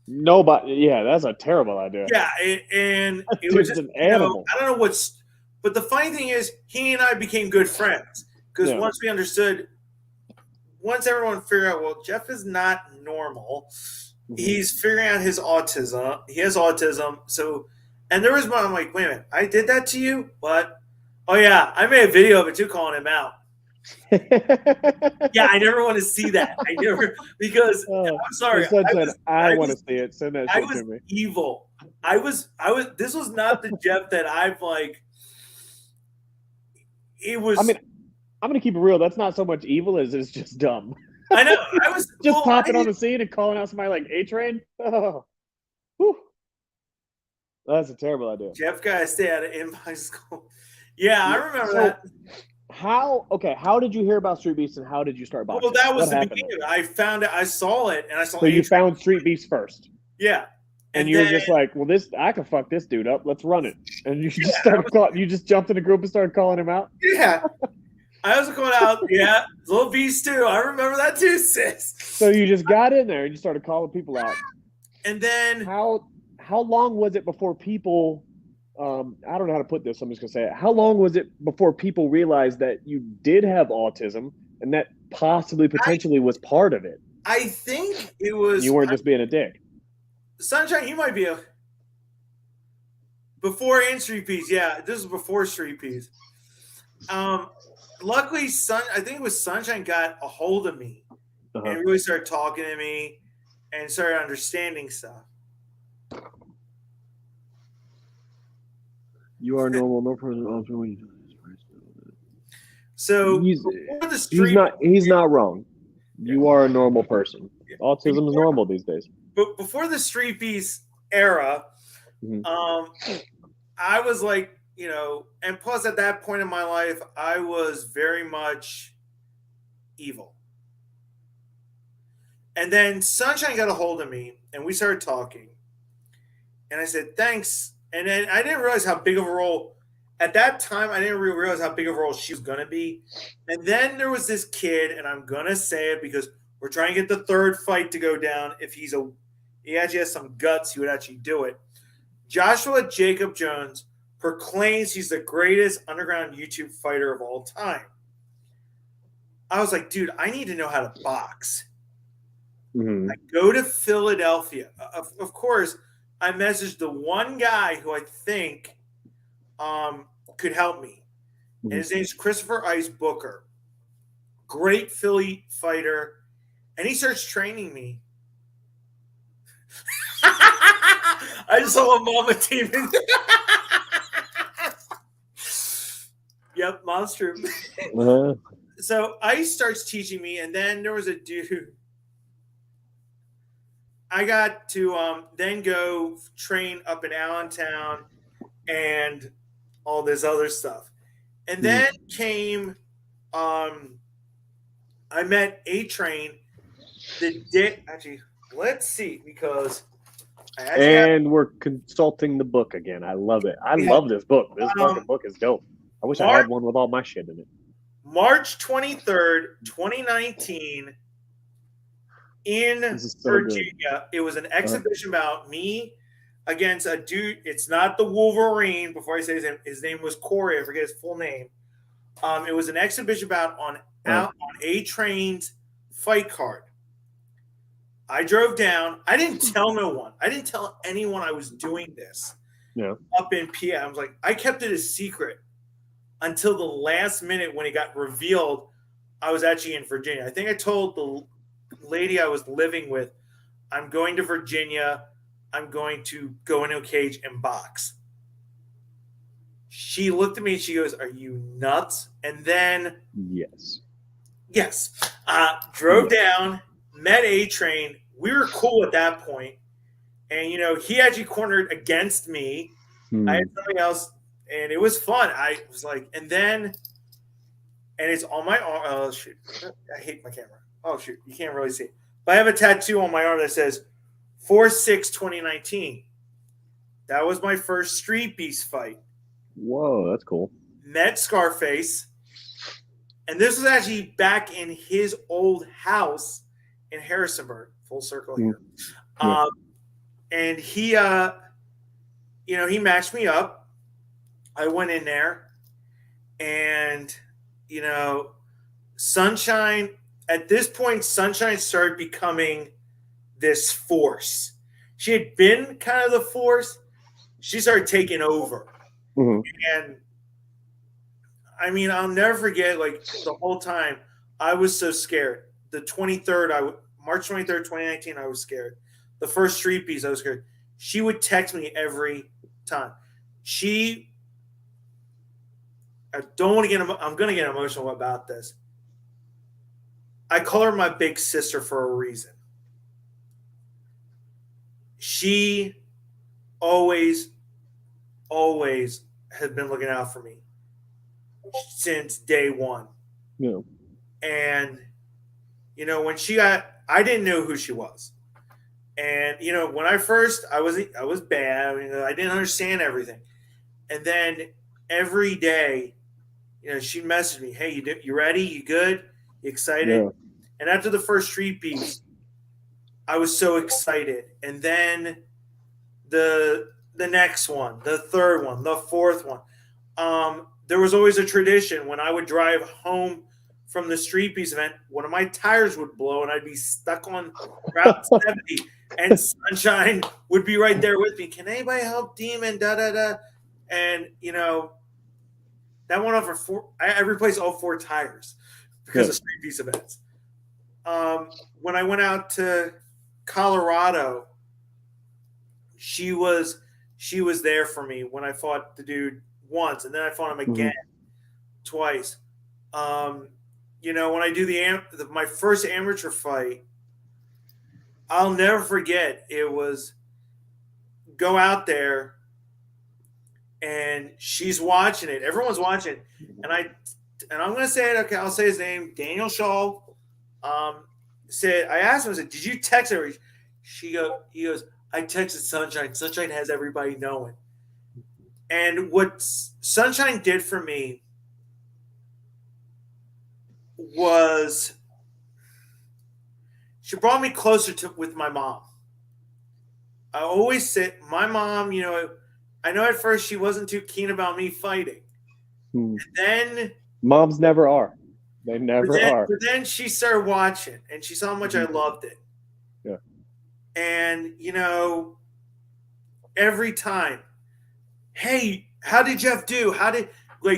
Nobody. Yeah, that's a terrible idea. Yeah, and it was just an animal. I don't know what's. But the funny thing is, he and I became good friends because once we understood, once everyone figured out, well, Jeff is not normal. He's figuring out his autism. He has autism. So, and there was one. I'm like, wait a minute, I did that to you? What? Oh yeah, I made a video of it too, calling him out. Yeah, I never want to see that. I never because I'm sorry. I want to see it. Send that shit to me. Evil. I was. This was not the Jeff that I've like. It was. I mean, I'm gonna keep it real. That's not so much evil as it's just dumb. I know. I was just popping on the scene and calling out somebody like A-Train. Oh, whew. That's a terrible idea. Jeff got to stay out of inbox school. Yeah, I remember that. How did you hear about Street Beefs and how did you start boxing? Well, that was what the happened? beginning. I found it. I saw it, and I saw. So you found Street Beefs first. Yeah, and you were just like, well, I can fuck this dude up. Let's run it. And you just you just jumped in a group and started calling him out. Yeah. I was going out, yeah, little beast too. I remember that too, sis. So you just got in there and you started calling people out. And then how long was it before people? I don't know how to put this. So I'm just gonna say it. How long was it before people realized that you did have autism and that potentially was part of it? I think it was. You weren't just being a dick. Sunshine, you might be a before and Street Peas. Yeah, this is before Street Peas. Luckily, I think it was Sunshine got a hold of me and really started talking to me and started understanding stuff. You are normal, no person. So he's not wrong. You are a normal person. Autism is normal these days. But before the Street Beast era, I was like, and plus at that point in my life, I was very much evil. And then Sunshine got a hold of me and we started talking. And I said, thanks. And then I didn't realize how big of a role at that time. I didn't really realize how big of a role she was going to be. And then there was this kid, and I'm going to say it because we're trying to get the third fight to go down. If he actually has some guts, he would actually do it. Joshua Jacob Jones proclaims he's the greatest underground YouTube fighter of all time. I was like, dude, I need to know how to box. I go to Philadelphia. Of course, I messaged the one guy who I think could help me. And his name's Christopher Ice Booker. Great Philly fighter. And he starts training me. I just saw a mama team. Yep, monster. So Ice starts teaching me, and then there was a dude. I got to then go train up in Allentown and all this other stuff. And then came, I met A-Train. Actually, let's see, because we're consulting the book again. I love it. I love this book. This fucking book is dope. I wish I had one with all my shit in it. March 23rd, 2019, in Virginia. It was an exhibition about me against a dude. It's not the Wolverine. Before I say his name was Corey. I forget his full name. It was an exhibition bout on A-Train's fight card. I drove down. I didn't tell no one. I didn't tell anyone I was doing this. Yeah. Up in PA. I was like, I kept it a secret until the last minute when it got revealed I was actually in Virginia. I think I told the lady I was living with, I'm going to Virginia. I'm going to go into a cage and box. She looked at me and she goes, are you nuts? And then Yes. Drove down, met A-Train. We were cool at that point. And, he actually cornered against me. I had something else, and it was fun. I was like, and it's on my arm. Oh, shoot. I hate my camera. Oh, shoot. You can't really see it. But I have a tattoo on my arm that says 4/6/2019. That was my first Street Beast fight. Whoa, that's cool. Met Scarface. And this was actually back in his old house in Harrisonburg. Full circle here. Yeah. And he, he matched me up. I went in there. And, Sunshine, at this point, Sunshine started becoming this force. She had been kind of the force. She started taking over. And I mean, I'll never forget, like, the whole time I was so scared. The 23rd, March 23rd, 2019, I was scared. The first Street Beast, I was scared. She would text me every time. I'm going to get emotional about this. I call her my big sister for a reason. She always has been looking out for me since day one. Yeah. And, when I didn't know who she was. And, when I was bad. I didn't understand everything. And then every day, she'd message me, hey, you ready? You good? You excited? Yeah. And after the first Street Beefs, I was so excited. And then the next one, the third one, the fourth one. There was always a tradition when I would drive home from the Street Beefs event, one of my tires would blow and I'd be stuck on Route 70 and Sunshine would be right there with me. Can anybody help Demon? Da da da. And that went on for 4. I replaced all 4 tires because of Street Beefs events. When I went out to Colorado, she was there for me when I fought the dude once, and then I fought him again twice. When I do my first amateur fight, I'll never forget. It was go out there, and she's watching it. Everyone's watching, and I'm gonna say it. Okay, I'll say his name, Daniel Shaw. Said I asked him. I said, "Did you text her?" He goes, "I texted Sunshine. Sunshine has everybody knowing." And what Sunshine did for me was she brought me closer with my mom. I always said, my mom, I know at first she wasn't too keen about me fighting. And then moms never are. They never are. But then she started watching and she saw how much I loved it. Yeah. And, every time, hey, how did Jeff do?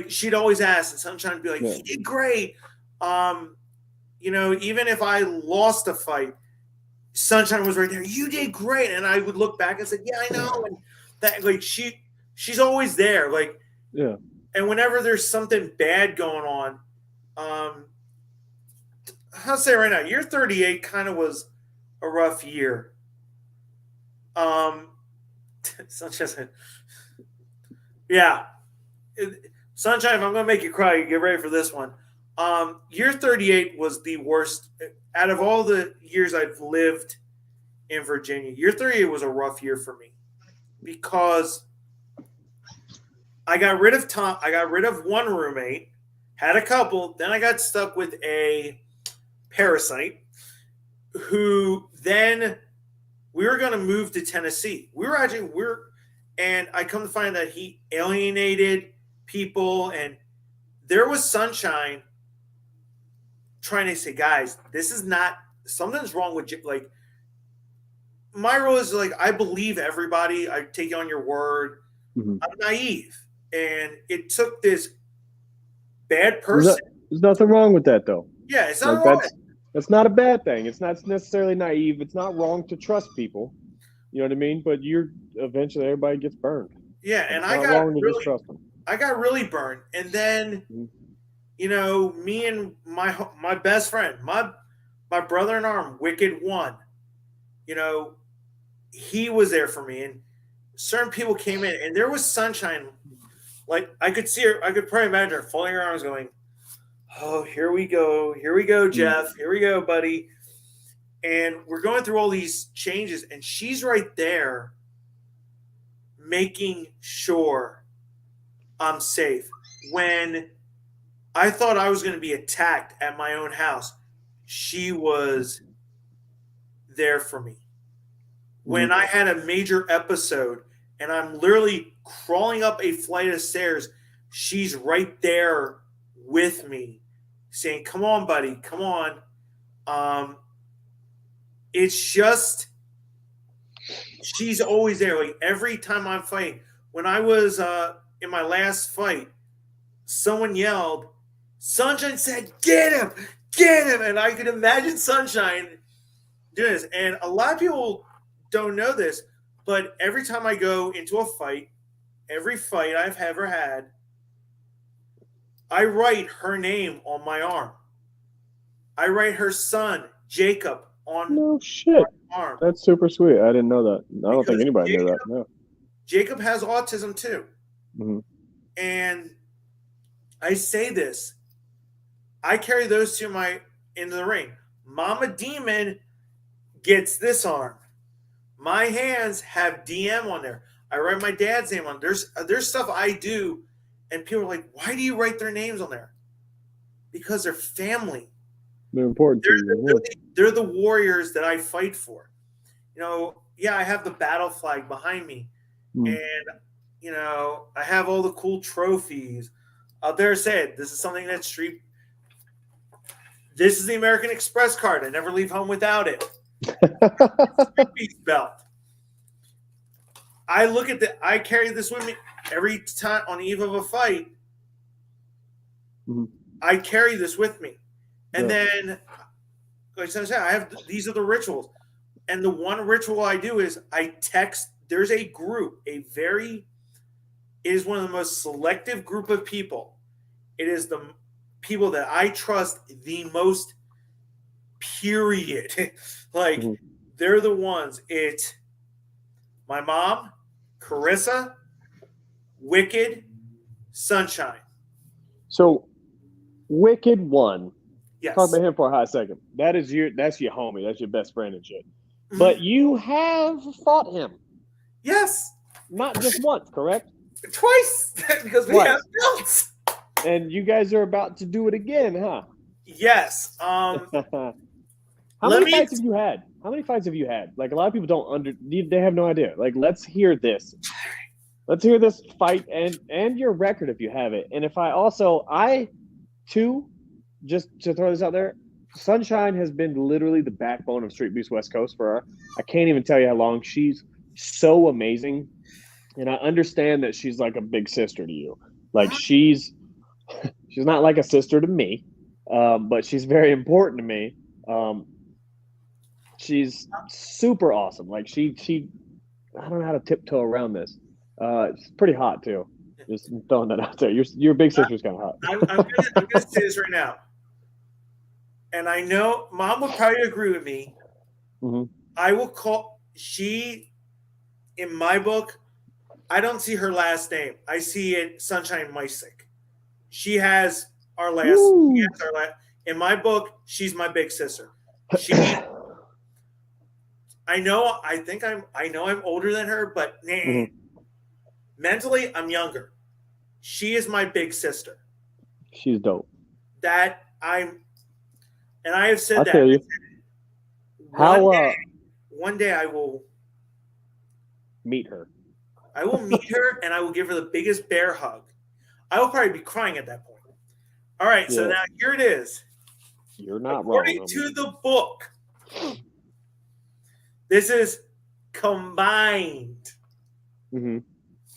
She'd always ask, and Sunshine would be like, he did great. Even if I lost a fight, Sunshine was right there. You did great. And I would look back and say, yeah, I know. And that, she's always there. Yeah. And whenever there's something bad going on, I'll say right now, year 38 kind of was a rough year. Sunshine, yeah. Sunshine, if I'm going to make you cry, get ready for this one. Year 38 was the worst. Out of all the years I've lived in Virginia, year 38 was a rough year for me because I got rid of Tom. I got rid of one roommate, had a couple. Then I got stuck with a parasite who then we were going to move to Tennessee. And I come to find that he alienated people, and there was Sunshine trying to say, guys, this is not, something's wrong with, my rule is I believe everybody. I take you on your word. I'm naive. And it took this bad person. There's nothing wrong with that, though. Yeah, it's not wrong. That's not a bad thing. It's not necessarily naive. It's not wrong to trust people. You know what I mean? But eventually everybody gets burned. Yeah, and I got really burned. And then, me and my best friend, my brother in arm, Wicked One, he was there for me. And certain people came in, and there was Sunshine. I could see her. I could probably imagine her folding her arms going, oh, here we go, Jeff. Here we go, buddy. And we're going through all these changes, and she's right there making sure I'm safe. When I thought I was going to be attacked at my own house, she was there for me. When I had a major episode and I'm literally crawling up a flight of stairs, she's right there with me saying, come on, buddy, come on. It's just, she's always there. Every time I'm fighting, when I was in my last fight, someone yelled, Sunshine said, get him. And I could imagine Sunshine doing this. And a lot of people don't know this, but every time I go into a fight, every fight I've ever had, I write her name on my arm. I write her son, Jacob, on No shit. my arm. That's super sweet. I didn't know that. I don't think Because anybody knew that. No. Jacob has autism too. Mm-hmm. And I say this. I carry those two into the ring. Mama Demon gets this arm. My hands have DM on there. I write my dad's name on. There's stuff I do, and people are like, "Why do you write their names on there?" Because they're family. They're important to you. They're the warriors that I fight for. You know, yeah, I have the battle flag behind me, and you know, I have all the cool trophies. I'll dare say it. This is something that Street. This is the American Express card. I never leave home without it. Street Beast belt. I carry this with me every time on the eve of a fight. Mm-hmm. I carry this with me. And then, like I said, these are the rituals. And the one ritual I do is I text. There's a group, it is one of the most selective group of people. It is the people that I trust the most, period. Like, they're the ones. It's my mom, Carissa, Wicked, Sunshine. So, Wicked one. Yes. Talk about him for a hot second. That's your homie. That's your best friend and shit. Mm-hmm. But you have fought him. Yes. Not just once, correct? Twice, because we have belts. And you guys are about to do it again, huh? Yes. How many fights have you had? How many fights have you had? Like, a lot of people they have no idea. Like, let's hear this. Let's hear this fight and your record if you have it. And if I too, just to throw this out there, Sunshine has been literally the backbone of Street Beast West Coast for her. I can't even tell you how long. She's so amazing. And I understand that she's like a big sister to you. Like, she's not like a sister to me, but she's very important to me. She's super awesome. Like, she I don't know how to tiptoe around this. It's pretty hot too. Just throwing that out there. Your big sister's kind of hot. I'm gonna say this right now, and I know Mom would probably agree with me. Mm-hmm. I will call in my book. I don't see her last name. I see it Sunshine Mysick. She has our last. She has our last. In my book, she's my big sister. I know I'm older than her, but mentally I'm younger. She is my big sister. She's dope. And I have said Tell you. One day I will meet her. I will meet her and I will give her the biggest bear hug. I will probably be crying at that point. All right, so now here it is. You're not According wrong. to the book, this is combined.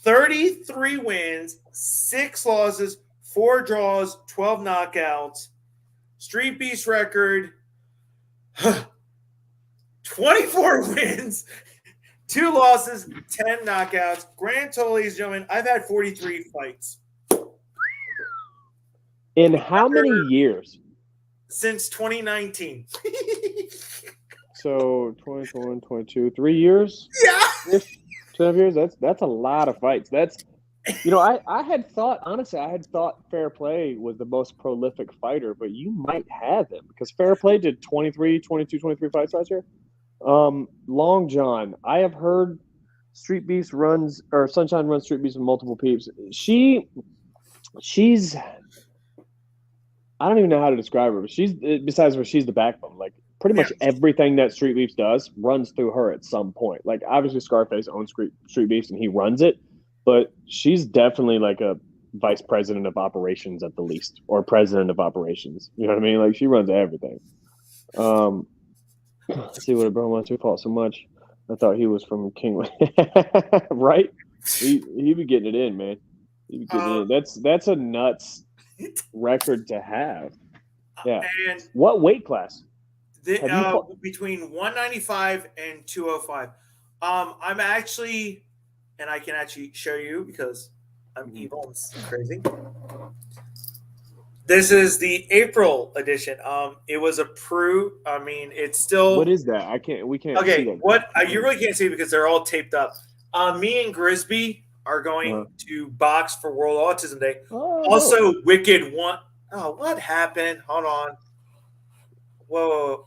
33 wins, 6 losses, 4 draws, 12 knockouts. Street Beast record, 24 wins, 2 losses, 10 knockouts. Grand total, ladies and gentlemen, I've had 43 fights. In how many years? Since 2019. So 21, 22, 3 years? Yeah. 2.5 years? That's a lot of fights. That's, I had thought Fair Play was the most prolific fighter, but you might have him because Fair Play did 23 fights last year. Long John, I have heard Sunshine runs Street Beast with multiple peeps. She's I don't even know how to describe her, but she's the backbone. Like, pretty much everything that Street Beast does runs through her at some point. Like, obviously Scarface owns Street Beast and he runs it, but she's definitely like a vice president of operations at the least, or president of operations. You know what I mean? Like, she runs everything. Let's see what bro wants to fought so much. I thought he was from King, right? He be getting it in, man. He be getting it in. That's a nuts record to have. Yeah. And what weight class? Between 195 and 205. I'm actually, and I can actually show you because I'm evil and crazy. This is the April edition. It was approved. I mean, it's still. What is that? We can't see Okay, that. what you really can't see because they're all taped up. Me and Grisby are going to box for World Autism Day. Also, dope. Wicked one. Oh, what happened? Hold on. Whoa.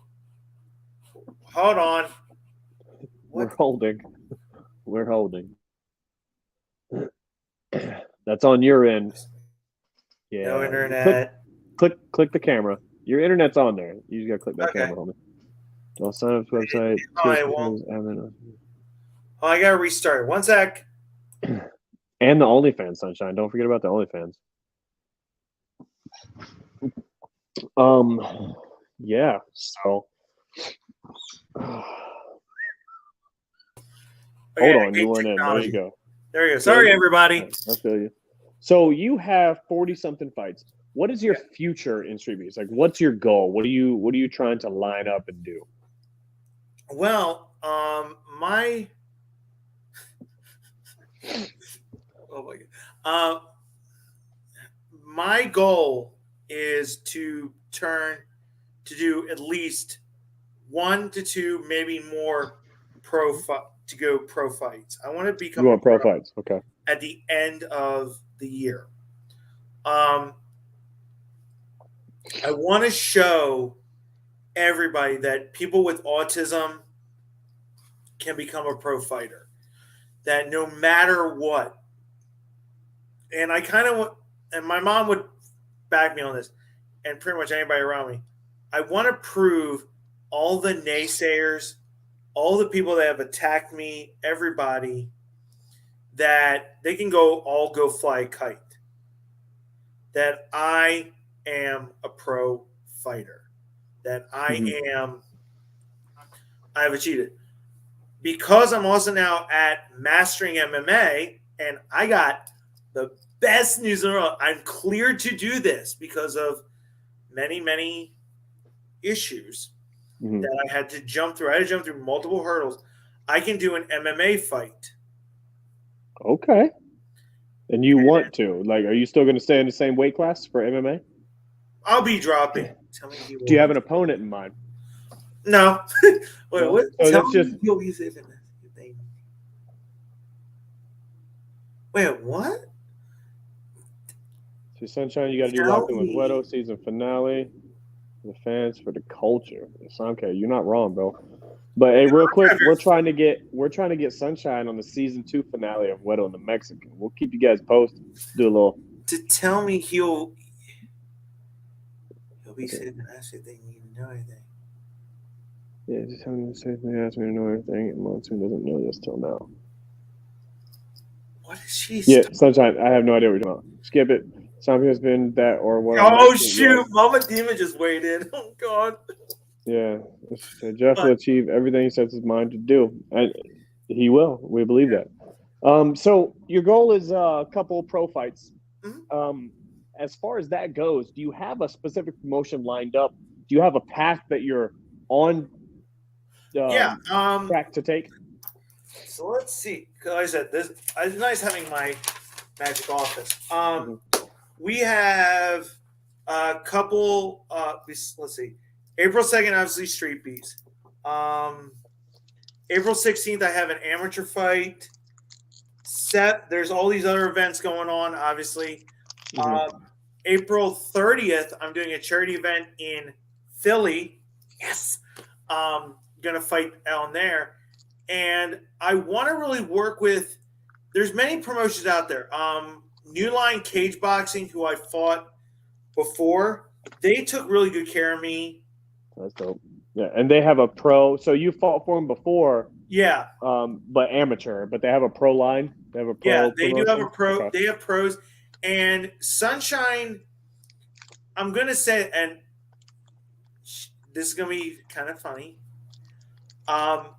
Hold on. What? We're holding. That's on your end. Yeah. No internet. Click the camera. Your internet's on there. You just gotta click that camera, homie. I'll sign up to the website. I gotta restart. One sec. And the OnlyFans, Sunshine. Don't forget about the OnlyFans. Yeah. So. Hold on, you weren't in. There you go. There you go. Sorry, everybody. I feel you. So you have 40-something fights. What is your future in Street Beats? Like, what's your goal? What are you trying to line up and do? Well, my my goal is to do at least 1 to 2, maybe more pro fights. I want to become pro fights. Okay. At the end of the year. I want to show everybody that people with autism can become a pro fighter. That no matter what, and I kind of, and my mom would back me on this, and pretty much anybody around me, I want to prove all the naysayers, all the people that have attacked me, everybody, that they can all go fly a kite. That I am a pro fighter. That I have achieved it. Because I'm also now at Mastering MMA, and I got the best news in the world. I'm cleared to do this because of many, many issues that I had to jump through. I had to jump through multiple hurdles. I can do an MMA fight. Okay. And you want to? Like, are you still going to stay in the same weight class for MMA? I'll be dropping. Tell me do you have an opponent in mind? No. Wait, what? So that's just. Wait, what? So, Sunshine, you got to do locked in with Wero season finale. The fans for the culture. It's okay. You're not wrong, bro. But hey, real quick, we're trying to get Sunshine on the season 2 finale of Wero and the Mexican. We'll keep you guys posted. Do a little. To tell me he'll be sitting and ask if they need to know anything. Yeah, just having to say they asked me to know everything, and Monsoon doesn't know this till now. What is she? Yeah, Sunshine. I have no idea what you're talking about. Skip it. Something has been that or what. Oh shoot! Mama Demon just weighed in. Oh God. Yeah, Jeff will achieve everything he sets his mind to do, and he will. We believe that. So your goal is a couple pro fights. As far as that goes, do you have a specific promotion lined up? Do you have a path that you're on? Track to take. So let's see. Because like I said, it's nice having my magic office. We have a couple. Let's see. April 2nd, obviously, Street Beats. April 16th, I have an amateur fight. There's all these other events going on, obviously. April 30th, I'm doing a charity event in Philly. Yes. Going to fight on there. And I want to really work with, there's many promotions out there. New Line Cage Boxing, who I fought before, they took really good care of me. That's dope. Yeah, and they have a pro. So you fought for them before. Yeah. But amateur. But they have a pro line. They have a pro. Yeah, they do have a pro. Okay. They have pros. And Sunshine, I'm gonna say, and this is gonna be kind of funny. I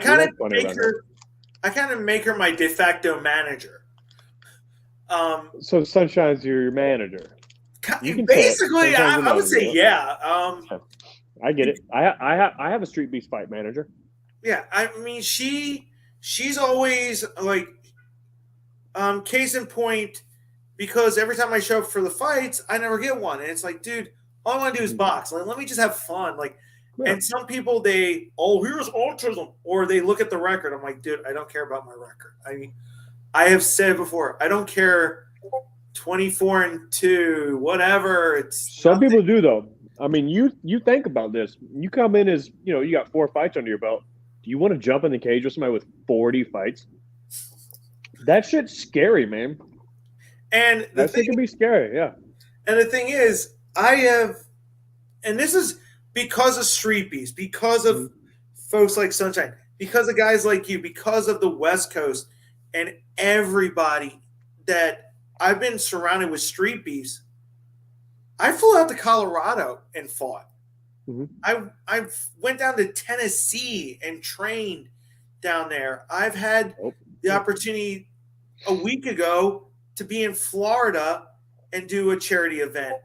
kind of make her my de facto manager. So Sunshine's your manager. Basically, I would say yeah. I get it. I have a Street Beast fight manager. Yeah, I mean she's always like, case in point, because every time I show up for the fights, I never get one. And it's like, dude, all I want to do is box. Like, let me just have fun. Like, Yeah. and some people, here's autism, or they look at the record. I'm like, dude, I don't care about my record. I mean, I have said before, I don't care 24-2, whatever. It's Some nothing. people do though. I mean, you think about this. You come in as, you got 4 fights under your belt. Do you want to jump in the cage with somebody with 40 fights? That shit's scary, man. And that shit can be scary, yeah. And the thing is, and this is because of Street Beast, because of folks like Sunshine, because of guys like you, because of the West Coast, and everybody that I've been surrounded with Street Beast. I flew out to Colorado and fought. Mm-hmm. I went down to Tennessee and trained down there. I've had the opportunity a week ago to be in Florida and do a charity event.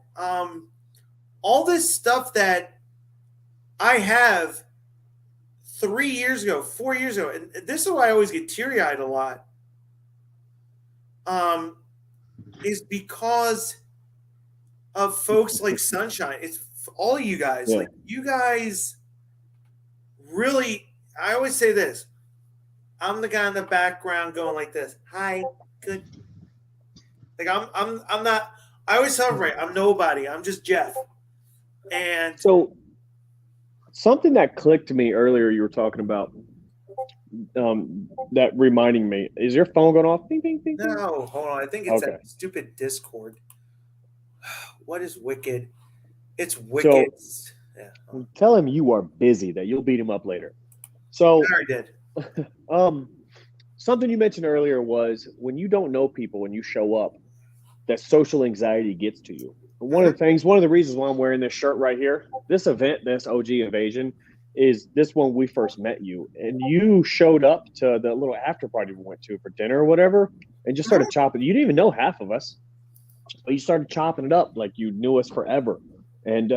All this stuff that I have 3 years ago, 4 years ago, and this is why I always get teary-eyed a lot, is because of folks like Sunshine. It's all you guys. Like, you guys really, I always say this. I'm the guy in the background going like this. Hi, good. Like, I'm not, I always tell everybody, I'm nobody. I'm just Jeff. And so something that clicked to me earlier, you were talking about, that reminding me, is your phone going off? Ding, ding, ding, ding. No, hold on. I think it's that stupid Discord. What is Wicked? It's Wicked. So, tell him you are busy, that you'll beat him up later. So I did. Something you mentioned earlier was when you don't know people and you show up, that social anxiety gets to you. One of the reasons why I'm wearing this shirt right here, this event, this OG Invasion, is this when we first met you. And you showed up to the little after party we went to for dinner or whatever, and just started chopping. You didn't even know half of us, but you started chopping it up like you knew us forever. And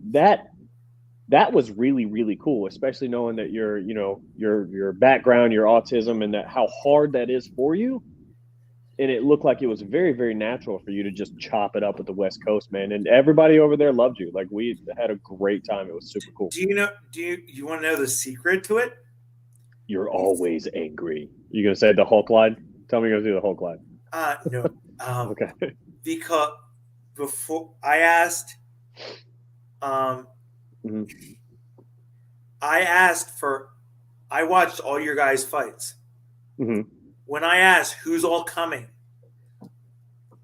that was really, really cool, especially knowing that your background, your autism, and that how hard that is for you. And it looked like it was very, very natural for you to just chop it up with the West Coast, man. And everybody over there loved you. Like, we had a great time. It was super cool. Do you want to know the secret to it? You're always angry. You gonna say the Hulk line? Tell me you're gonna do the Hulk line. No. Okay. Because before I asked, I watched all your guys' fights. Mm-hmm. When I asked who's all coming,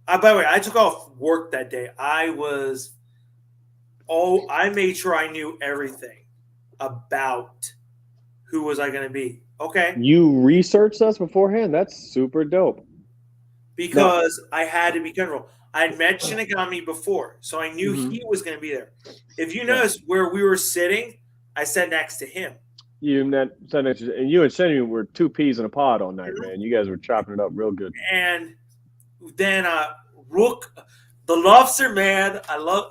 by the way, I took off work that day. I made sure I knew everything about who was I going to be. Okay. You researched us beforehand? That's super dope. Because I had to be careful. I had met Shinigami before, so I knew he was going to be there. If you notice where we were sitting, I sat next to him. And you and Shinigami were 2 peas in a pod all night, man. You guys were chopping it up real good. And then Rook, the lobster man,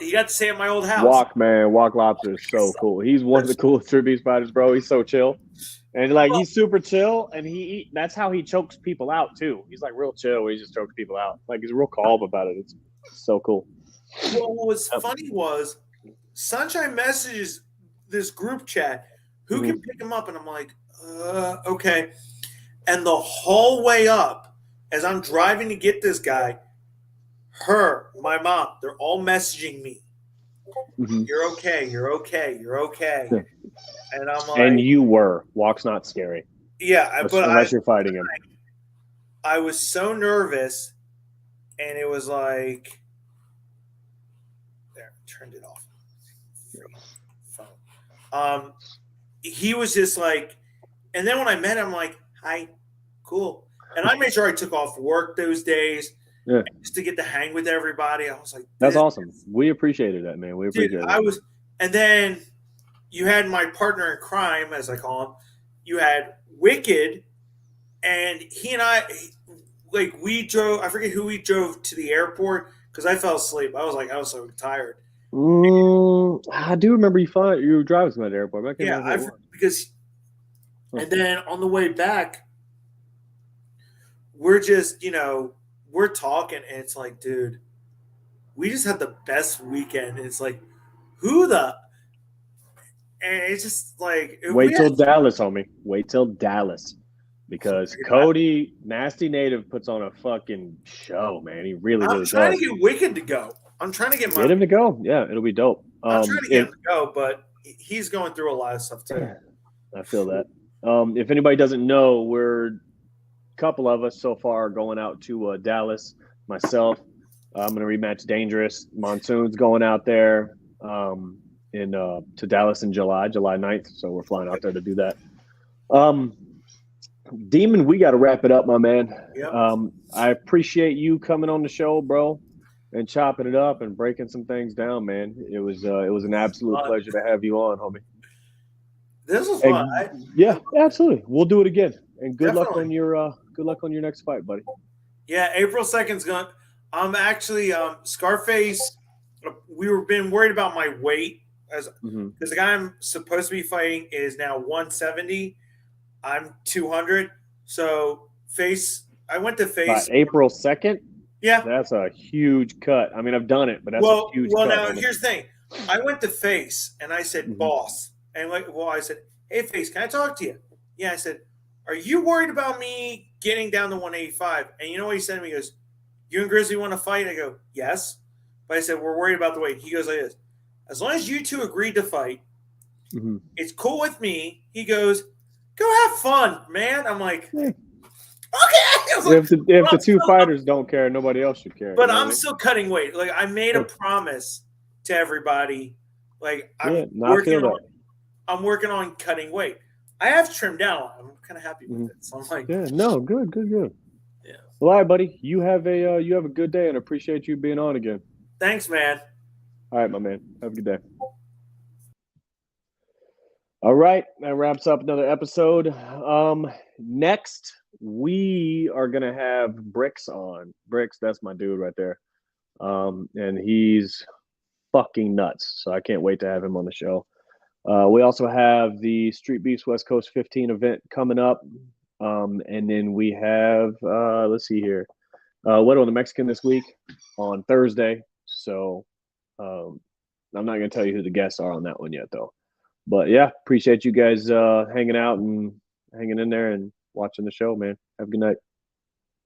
he got to stay at my old house. Walk Lobster is so cool. He's one of the coolest tribute fighters, bro. He's so chill. And he's super chill, and that's how he chokes people out too. He's like real chill where he just chokes people out. Like, he's real calm about it. It's so cool. Well, what was funny was Sunshine messages this group chat, who can pick him up? And I'm like, okay. And the whole way up, as I'm driving to get this guy, my mom, they're all messaging me. You're okay. You're okay. You're okay. Yeah. And I'm like, and you were. Walk's not scary. Yeah, unless you're fighting him. I was so nervous, and it was like, there, turned it off. Phone. He was just like, and then when I met him, I'm like, hi, cool. And I made sure I took off work those days just to get to hang with everybody. I was like, that's awesome. We appreciated that, man. We appreciated it. And then you had my partner in crime, as I call him. You had Wicked, and he and I, we drove, I forget who we drove to the airport because I fell asleep. I was so tired. I do remember you were driving to the airport. And then on the way back, we're just, we're talking, and it's like, dude, we just had the best weekend. It's like, who the? And it's just like, Wait till Dallas, homie. Wait till Dallas. Because Cody, Nasty Native, puts on a fucking show, man. He really I'm does. trying to get Wicked to go. I'm trying to get him to go. Yeah, it'll be dope. I'm trying to get him to go, but he's going through a lot of stuff too. I feel that. If anybody doesn't know, we're a couple of us so far going out to Dallas. Myself, I'm going to rematch Dangerous. Monsoon's going out there to Dallas in July 9th. So we're flying out there to do that. Demon, we got to wrap it up, my man. Yep. I appreciate you coming on the show, bro, and chopping it up and breaking some things down, man. It was an absolute pleasure to have you on, homie. This was fun. Yeah, absolutely. We'll do it again. And good luck on your next fight, buddy. Yeah, April 2nd's going. I'm actually Scarface. We've been worried about my weight because the guy I'm supposed to be fighting is now 170. I'm 200. So I went to face April 2nd. Yeah, that's a huge cut. I mean, I've done it, but that's a huge cut. Well, now here's the thing. I went to face and I said, "Boss," and I said, "Hey, face, can I talk to you?" Yeah, I said, "Are you worried about me getting down to 185?" And you know what he said to me? He goes, "You and Grizzly want to fight?" I go, "Yes," but I said, "We're worried about the weight." He goes like this: "As long as you two agreed to fight, it's cool with me." He goes, "Go have fun, man." I'm like, okay. If the two fighters don't care, nobody else should care. But I'm still cutting weight. Like I made a promise to everybody. Like I'm working on cutting weight. I have trimmed down. I'm kind of happy with it. So I'm like, good. Yeah. Well, all right, buddy. You have a good day, and appreciate you being on again. Thanks, man. All right, my man. Have a good day. All right, that wraps up another episode. Next, we are gonna have Bricks on. Bricks, that's my dude right there. And he's fucking nuts. So I can't wait to have him on the show. We also have the Street Beefs West Coast 15 event coming up. And then we have let's see here. Wero the Mexican this week on Thursday. So I'm not gonna tell you who the guests are on that one yet though. But yeah, appreciate you guys hanging out and hanging in there and watching the show, man. Have a good night.